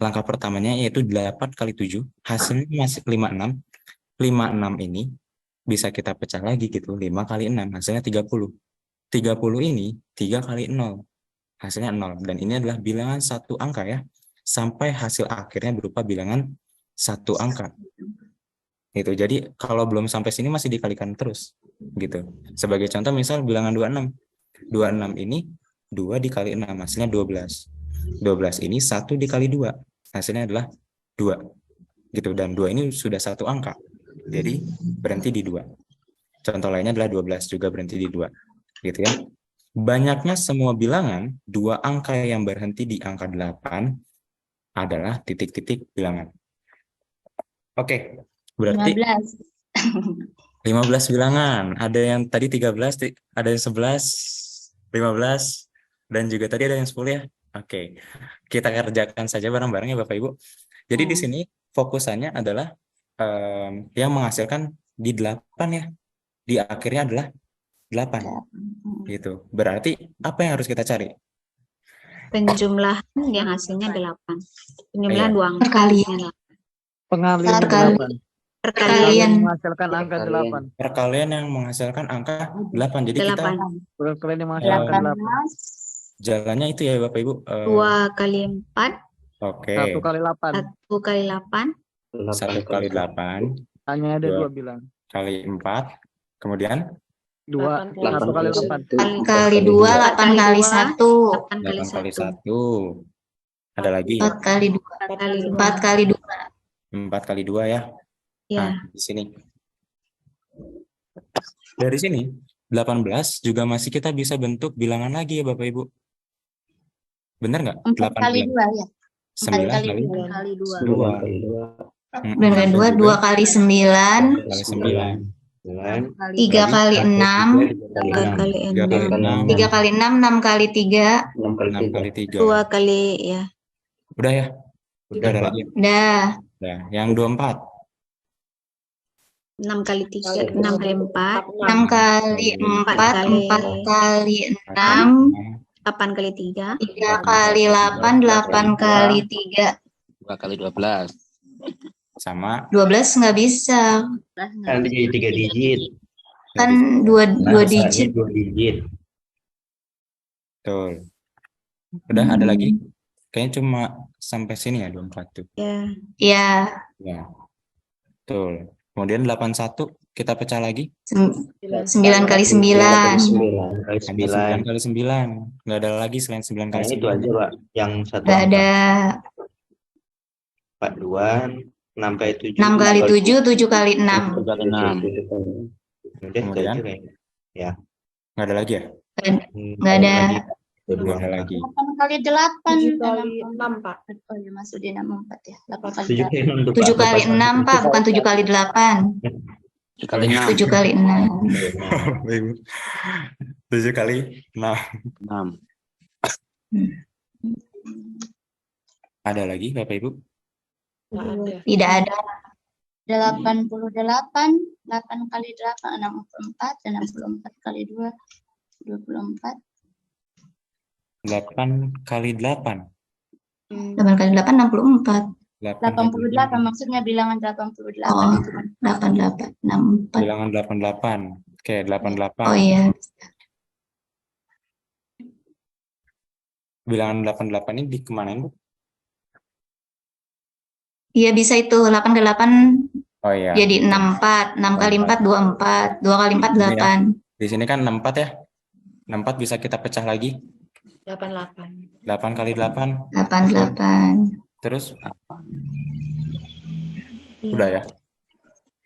Langkah pertamanya yaitu 8 kali 7. Hasilnya masih 56. 56 ini bisa kita pecah lagi gitu. 5 kali 6, hasilnya 30. 30 ini 3 kali 0. Hasilnya 0. Dan ini adalah bilangan 1 angka ya. Sampai hasil akhirnya berupa bilangan 1 angka. Gitu. Jadi kalau belum sampai sini masih dikalikan terus gitu. Sebagai contoh misal bilangan 26. 26 ini 2 dikali 6 hasilnya 12. 12 ini 1 dikali 2 hasilnya adalah 2. Gitu, dan 2 ini sudah 1 angka. Jadi berhenti di 2. Contoh lainnya adalah 12 juga berhenti di 2. Gitu ya. Banyaknya semua bilangan 2 angka yang berhenti di angka 8 adalah titik-titik bilangan. Oke. Berarti 15 bilangan. Ada yang tadi 13, ada yang 11, 15, dan juga tadi ada yang 10 ya. Oke. Kita kerjakan saja bareng-bareng ya Bapak Ibu. Jadi di sini fokusannya adalah yang menghasilkan di 8 ya. Di akhirnya adalah 8. Gitu. Berarti apa yang harus kita cari? Penjumlahan yang hasilnya 8. Penjumlahan 2 angka. Pengalian Perkalian menghasilkan angka 8. Perkalian yang menghasilkan angka 8. Jadi kita Perkalian yang menghasilkan 8. jalannya itu ya Bapak Ibu. 2 kali 4. Oke. 1 kali 8. 1 kali 8. 1 kali 8. Hanya ada 2 bilang. Kali 4. Kemudian 2. 1 kali 8. 8 kali 2, 8 kali 1. 8 kali 1. Ada lagi? 4 kali 2. 4 kali 2. 4 kali 2 ya. Ya. Nah, di sini. Dari sini 18 juga masih kita bisa bentuk bilangan lagi ya Bapak Ibu. Benar nggak? 4 kali 2 ya. 9 kali 2. 2. 2 kali 2, 2 kali 9. Kali 9. 3 kali 6. 3 kali 6. 3 kali 6, 6 kali 3. 6 kali 3. 2 kali ya. Udah ya? Udah ada lagi? Udah. Udah. Yang 24. 6 kali 3, 6 kali 4. 6 kali 4, 4 kali 6. 8 kali 3. 3 kali 8, 8 kali 3. 2 kali 12. Sama 12 nggak bisa. Kan jadi 3 digit. Kan 2 digit. 2 digit. betul. Udah ada lagi? Kayaknya cuma sampai sini ya 24 tuh. Ya. Ya. Ya. Betul. Kemudian 81 kita pecah lagi. 9 kali 9. 9 kali 9. 9 kali 9. Nggak ada lagi selain 9 kali 9. Itu aja, Pak. Yang satu. Nggak ada. 42. 6 kali 7. 6 kali 7, 7 kali 6. Kemudian ya. Nggak ada lagi ya? Nggak ada. Nggak ada lagi. 8 kali 8. 7 kali 6, Pak. Oh iya, masuk di 64 ya. 8 kali 7 kali 6, 7 kali 6, Pak. Bukan 7 kali 8. 7 kali 6. 7 kali 6. 7 kali 6. 6. Ada lagi Bapak Ibu? Tidak ada. 88. 8 kali 8, 64. 64 kali 2, 24. 8 kali 8. 8 kali 8, 64. 88 maksudnya bilangan 88. Oh, itu kan. 88, 64. Bilangan 88. Oke, 88. Oh iya. Bilangan 88 ini dikemanain, Bu? Iya bisa itu. 8 kali 8 Oh iya. jadi 64. 6 kali 4, 24. 2 kali 4, 8. Di sini kan 64 ya. 64 bisa kita pecah lagi. 88. 8 kali 8. 88. Terus udah ya?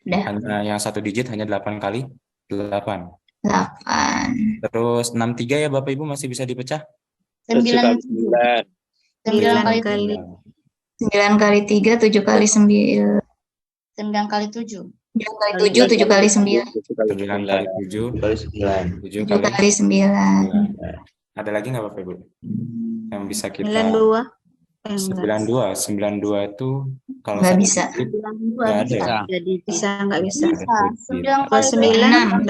Udah. Hanya yang satu digit hanya 8 kali 8. 8. Terus 63 ya Bapak Ibu masih bisa dipecah? 9 kali 9 kali 3, 7 kali 9. 9 kali 7. 9 kali 7, 7 kali 9. 9 kali 7 kali 9. 7 7 kali 9. Ada lagi nggak Bapak Ibu? Yang bisa kita 92. 92 itu kalau Nggak satu bisa. digit nggak ada ya? Jadi bisa nggak bisa. 9 Kalau 9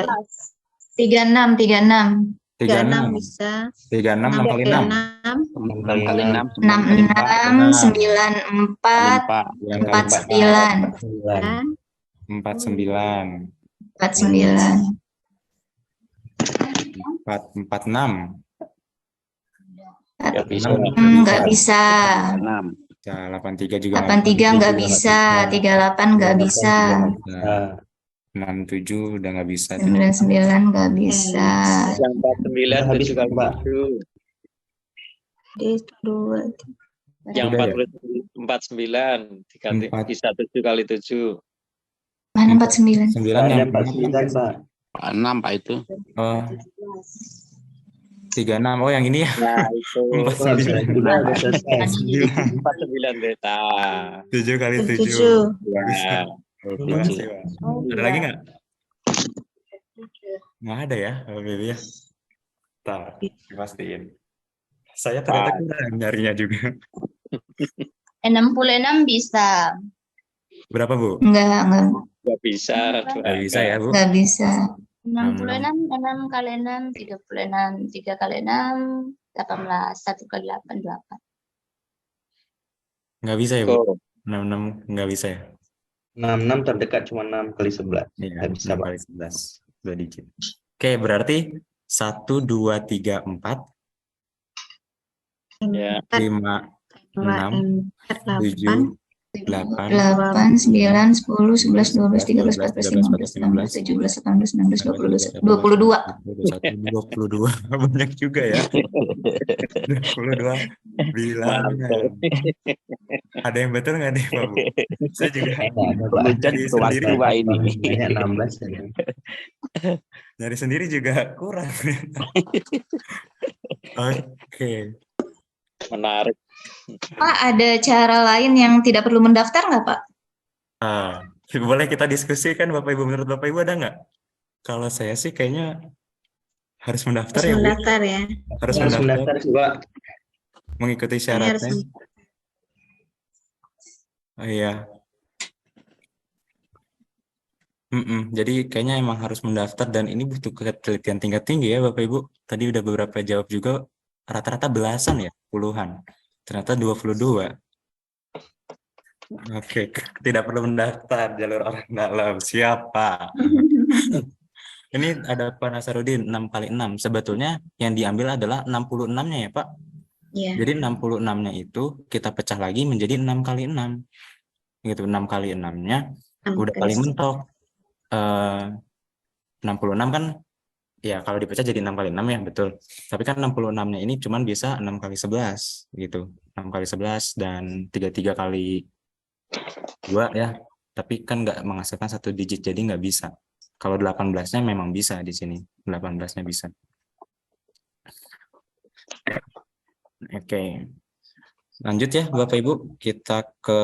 36. 36 36 bisa. 36 6 kali 6 6 kali 6. 66, 94, 49. 49 49. 46 Nggak bisa. Nggak bisa. 6. 83 juga 83 nggak bisa. 38 nggak bisa. 67 udah nggak bisa. 99 nggak bisa. Yang 49 Habis, 7 kali Mbak. 7. Yang Udah ya? 49 diganti Empat. bisa 7 kali 7. Mana 49? 9 Ada yang 49, Pak. 6 Pak itu. oh 36 oh yang ini ya. Nah, itu 49 Udah selesai. 49 beta. 7 kali 7 Nah, Makasih, Pak. Ada lagi nggak? Nggak ada ya Bapak Ibu ya. Ntar pastiin. Saya ternyata kurang nyarinya juga. 66 bisa. Berapa Bu? Enggak. nggak bisa. Nggak bisa ya Bu? Nggak bisa. 66, 6 kali 6, 36, 3 kali 6, 18, 1 kali 8, 8. Nggak bisa ya Bu? 66 nggak bisa ya? 66 terdekat cuma 6 kali 11. Iya, Nggak bisa, 6 Pak. kali 11 2 digit. Oke, berarti 1 2 3 4 Ya. 5 6 7 8 8, 9, 10, 11, 12, 13, 14, 15, 16, 17, 18, 19, 20, 22. 22 banyak juga ya. 22 bilangan. Ada yang betul nggak nih Pak Bu? Saya juga nyari sendiri Pak ini. Banyak 16 ya. nyari sendiri juga kurang. Oke. Menarik. Pak, ada cara lain yang tidak perlu mendaftar nggak, Pak? Boleh kita diskusikan Bapak Ibu, menurut Bapak Ibu ada nggak? Kalau saya sih kayaknya harus mendaftar Harus ya, Bu. mendaftar ya. Harus Harus mendaftar, mendaftar juga. mengikuti Ini harus syaratnya. Oh, iya. Jadi kayaknya emang harus mendaftar dan ini butuh ketelitian tingkat tinggi ya Bapak Ibu. Tadi udah beberapa jawab juga, rata-rata belasan ya, puluhan. Ternyata 22. Oke, tidak perlu mendaftar jalur orang dalam. Siapa? Ini ada Pak Nasarudin 6 kali 6. Sebetulnya yang diambil adalah 66-nya ya Pak. Iya. Jadi 66-nya itu kita pecah lagi menjadi 6 kali 6. Gitu, 6 kali 6-nya udah paling mentok. 66 kan ya kalau dipecah jadi 6 kali 6 ya, betul. Tapi kan 66-nya ini cuman bisa 6 kali 11 gitu. 6 kali 11 dan 33 kali 2 ya. Tapi kan nggak menghasilkan satu digit, jadi nggak bisa. Kalau 18-nya memang bisa di sini. 18-nya bisa. Oke. Lanjut ya Bapak Ibu, kita ke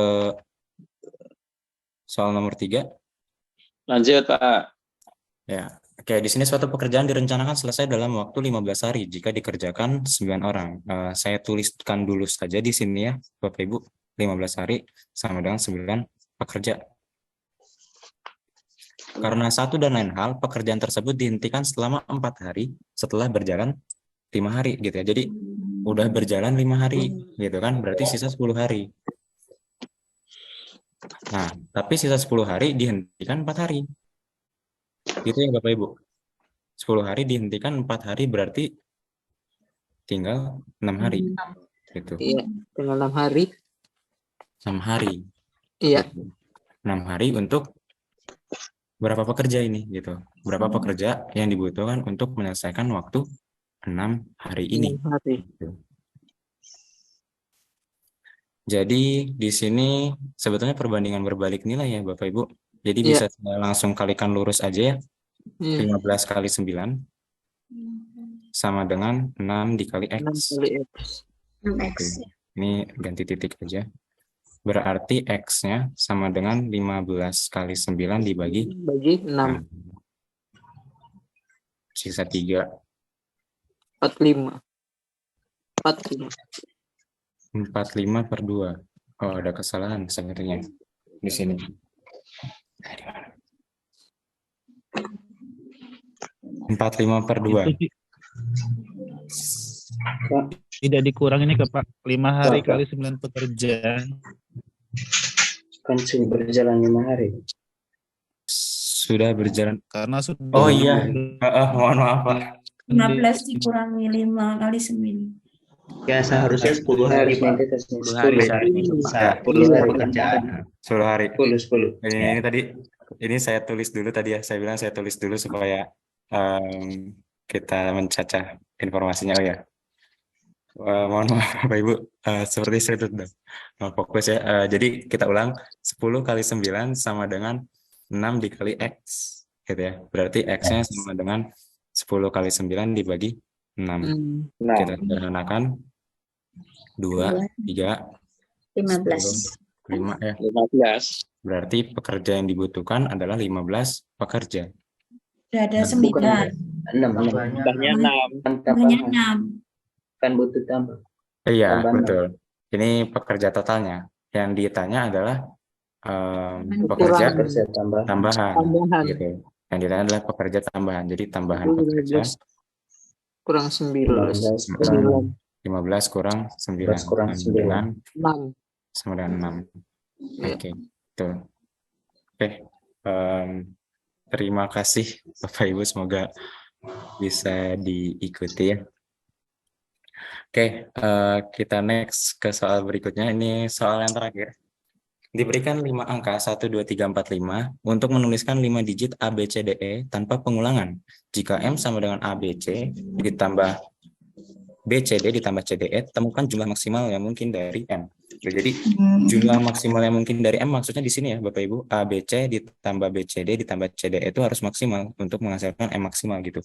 soal nomor 3. Lanjut, Pak. Ya, oke. Di sini suatu pekerjaan direncanakan selesai dalam waktu 15 hari jika dikerjakan 9 orang. Saya tuliskan dulu saja di sini ya, Bapak Ibu. 15 hari sama dengan 9 pekerja. Karena satu dan lain hal, pekerjaan tersebut dihentikan selama 4 hari setelah berjalan 5 hari gitu ya. Jadi udah berjalan 5 hari gitu kan, berarti sisa 10 hari. Nah, tapi sisa 10 hari dihentikan 4 hari. Gitu ya Bapak Ibu. 10 hari dihentikan 4 hari berarti tinggal 6 hari. Gitu. Iya, tinggal 6 hari. 6 hari. Iya. Gitu. 6 hari untuk berapa pekerja ini gitu. Berapa pekerja yang dibutuhkan untuk menyelesaikan waktu 6 hari ini. 6 hari. Gitu. Jadi di sini sebetulnya perbandingan berbalik nilai ya Bapak Ibu. Jadi Iya. bisa saya langsung kalikan lurus aja ya. Iya. 15 kali 9 sama dengan 6 dikali 6 X. kali X. Oke. Ini ganti titik aja. Berarti X-nya sama dengan 15 kali 9 dibagi Bagi 6. Sisa 3. 45. 45. 45 per 2. Oh, ada kesalahan sebenarnya di sini. 45 per 2. Tidak dikurang ini ke Pak. 5 hari kali 9 pekerjaan. Kan sudah berjalan 5 hari. Sudah berjalan. Karena sudah. Oh iya. Mohon maaf Pak. 15 dikurangi 5 kali 9. Ya seharusnya 10 hari Pak. 10 hari seharusnya. 10 hari pekerjaan. 10 hari. 10. Ini tadi, ini saya tulis dulu tadi ya. Saya bilang saya tulis dulu supaya kita mencacah informasinya. Oh ya. Mohon maaf Bapak Ibu. Seperti saya sudah fokus ya. Jadi kita ulang. 10 kali 9 sama dengan 6 dikali X. Gitu ya. Berarti X-nya sama dengan 10 kali 9 dibagi 6. Kita sederhanakan 2, 3, 15. 5 ya. 15. Berarti pekerja yang dibutuhkan adalah 15 pekerja. Sudah ada 9. 6. Tambahnya 6. Tambahnya 6. Kan butuh tambah. Iya, Tambahan. betul. Ini pekerja totalnya. Yang ditanya adalah pekerja tambahan. Gitu. Yang ditanya adalah pekerja tambahan. Jadi tambahan pekerja. Kurang 9. 15 kurang 9. kurang 9. 6. Sama dengan 6. Oke, betul. Oke. Terima kasih Bapak Ibu. Semoga bisa diikuti ya. Oke, kita next ke soal berikutnya. Ini soal yang terakhir. Diberikan 5 angka 1, 2, 3, 4, 5 untuk menuliskan 5 digit A, B, C, D, E tanpa pengulangan. Jika M sama dengan A, B, C ditambah B, C, D ditambah C, D, E, temukan jumlah maksimal yang mungkin dari M. Jadi jumlah maksimal yang mungkin dari M maksudnya di sini ya Bapak Ibu. A, B, C ditambah B, C, D ditambah C, D, E itu harus maksimal untuk menghasilkan M maksimal gitu.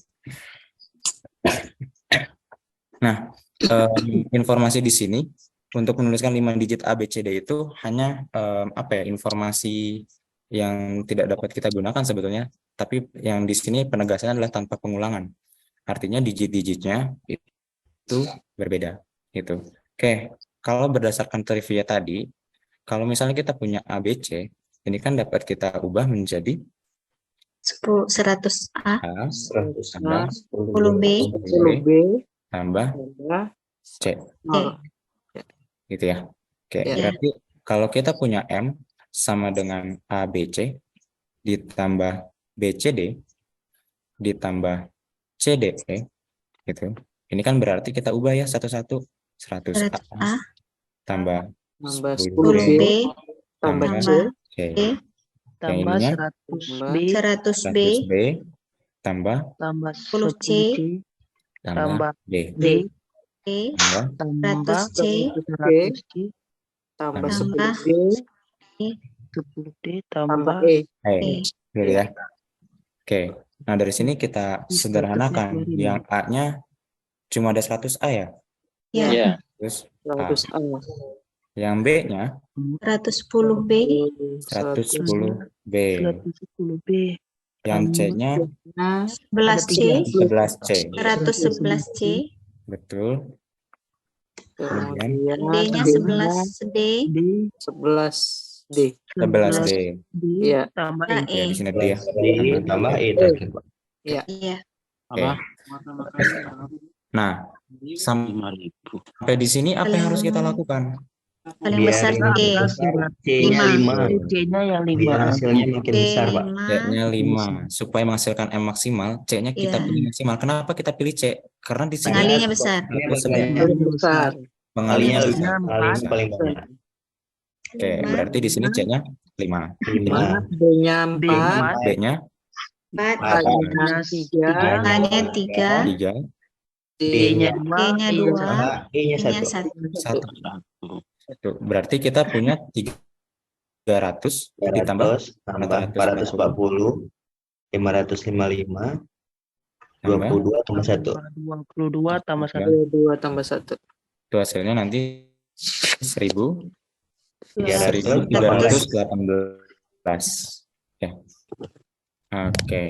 Nah, informasi di sini untuk menuliskan 5 digit A, B, C, D itu hanya informasi yang tidak dapat kita gunakan sebetulnya. tapi yang di sini penegasannya adalah tanpa pengulangan. Artinya digit-digitnya itu berbeda gitu. Oke, kalau berdasarkan trivia tadi, kalau misalnya kita punya ABC, ini kan dapat kita ubah menjadi 100A, A tambah 10B, 10B tambah C, gitu ya. Oke, Ya. berarti kalau kita punya M sama dengan ABC ditambah BCD ditambah CDE, gitu. Ini kan berarti kita ubah ya satu-satu. 100A 100A, tambah tambah 10B, 10B tambah tambah C C. B, Yang tambah ininya 100B 100B, 100B tambah tambah 10C, 10C tambah B B, tambah 100C, 100C tambah tambah 10B 10D tambah E. gitu ya. Oke, nah dari sini kita sederhanakan. Yang A-nya cuma ada 100A ya. ya, Terus 100A. Yang B-nya 110B, 110B. 110B. Yang C-nya 11C, 11C. 111C, Betul. Kemudian D-nya 11D, 11D. 11D. Iya. Tambah nah, Oke, di sini D ya. Tambah E terakhir, Pak. Iya. iya, Oke. Nah, sampai di sini apa yang harus kita lakukan? paling besar Biar D, C-nya 5. C-nya yang Biar 5. hasilnya makin besar, Pak. C-nya 5. Supaya menghasilkan M maksimal, C-nya kita Iya. pilih maksimal. Kenapa kita pilih C? Karena di sini pengalinya besar. Besar. Kalinya pengalinya lebih besar. paling banyak. Oke, berarti di sini C-nya 5. 5. B-nya 4. B-nya 4, A-nya 3. A-nya 3, 3. D-nya D-nya 2, E-nya E-nya 1. 1. Itu berarti kita punya 300 ditambah 400 tambah 440, 555, 22 tambah 1. 22 tambah 1. 22 tambah 1. Itu hasilnya nanti 318. 1318. Ya. Oke.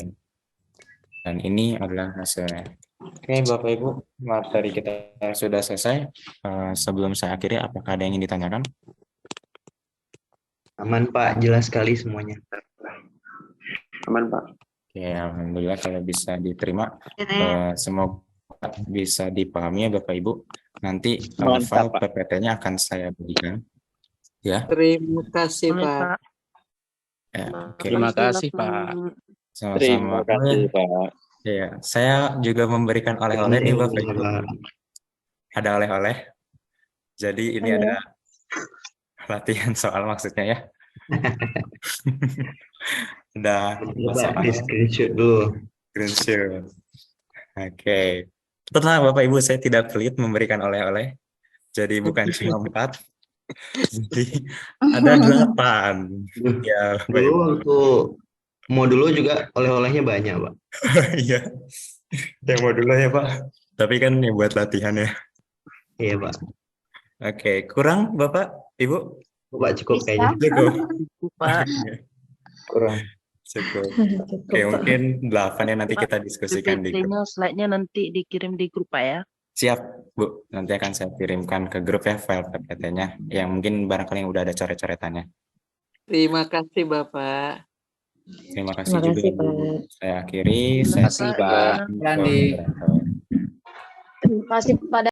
Dan ini adalah hasilnya. Oke, Bapak Ibu, materi kita sudah selesai. Sebelum saya akhiri, apakah ada yang ingin ditanyakan? Aman, Pak. Jelas sekali semuanya. Aman, Pak. Oke, alhamdulillah kalau bisa diterima. Semoga bisa dipahami ya Bapak Ibu. Nanti file PPT-nya akan saya berikan. Ya. Terima kasih, Pak. Ya, oke. Terima kasih, Pak. Sama-sama. Terima kasih, Pak. Ya, saya juga memberikan oleh-oleh nih Bapak Ibu. Ada oleh-oleh. Jadi ini ada latihan soal maksudnya ya. Ada screenshot dulu. Screenshot. Oke. Tenang Bapak Ibu, saya tidak pelit memberikan oleh-oleh. Jadi bukan cuma 4. Jadi ada 8. Ya, Bapak Ibu. Waktu mau dulu juga oleh-olehnya banyak, Pak. Iya. Yang mau dulu ya, Pak. Tapi kan ya buat latihan ya. Iya, Pak. Oke, kurang Bapak, Ibu? Pak cukup kayaknya. Cukup. Pak. Kurang. Cukup. Oke, mungkin 8 ya nanti kita diskusikan di grup. PPT-nya, slide-nya nanti dikirim di grup, Pak ya. Siap, Bu. Nanti akan saya kirimkan ke grup ya file PPT-nya. Yang mungkin barangkali yang udah ada coret-coretannya. Terima kasih, Bapak. Terima kasih juga, Bu. Saya akhiri. Terima kasih, Pak. Terima kasih, Terima kasih kepada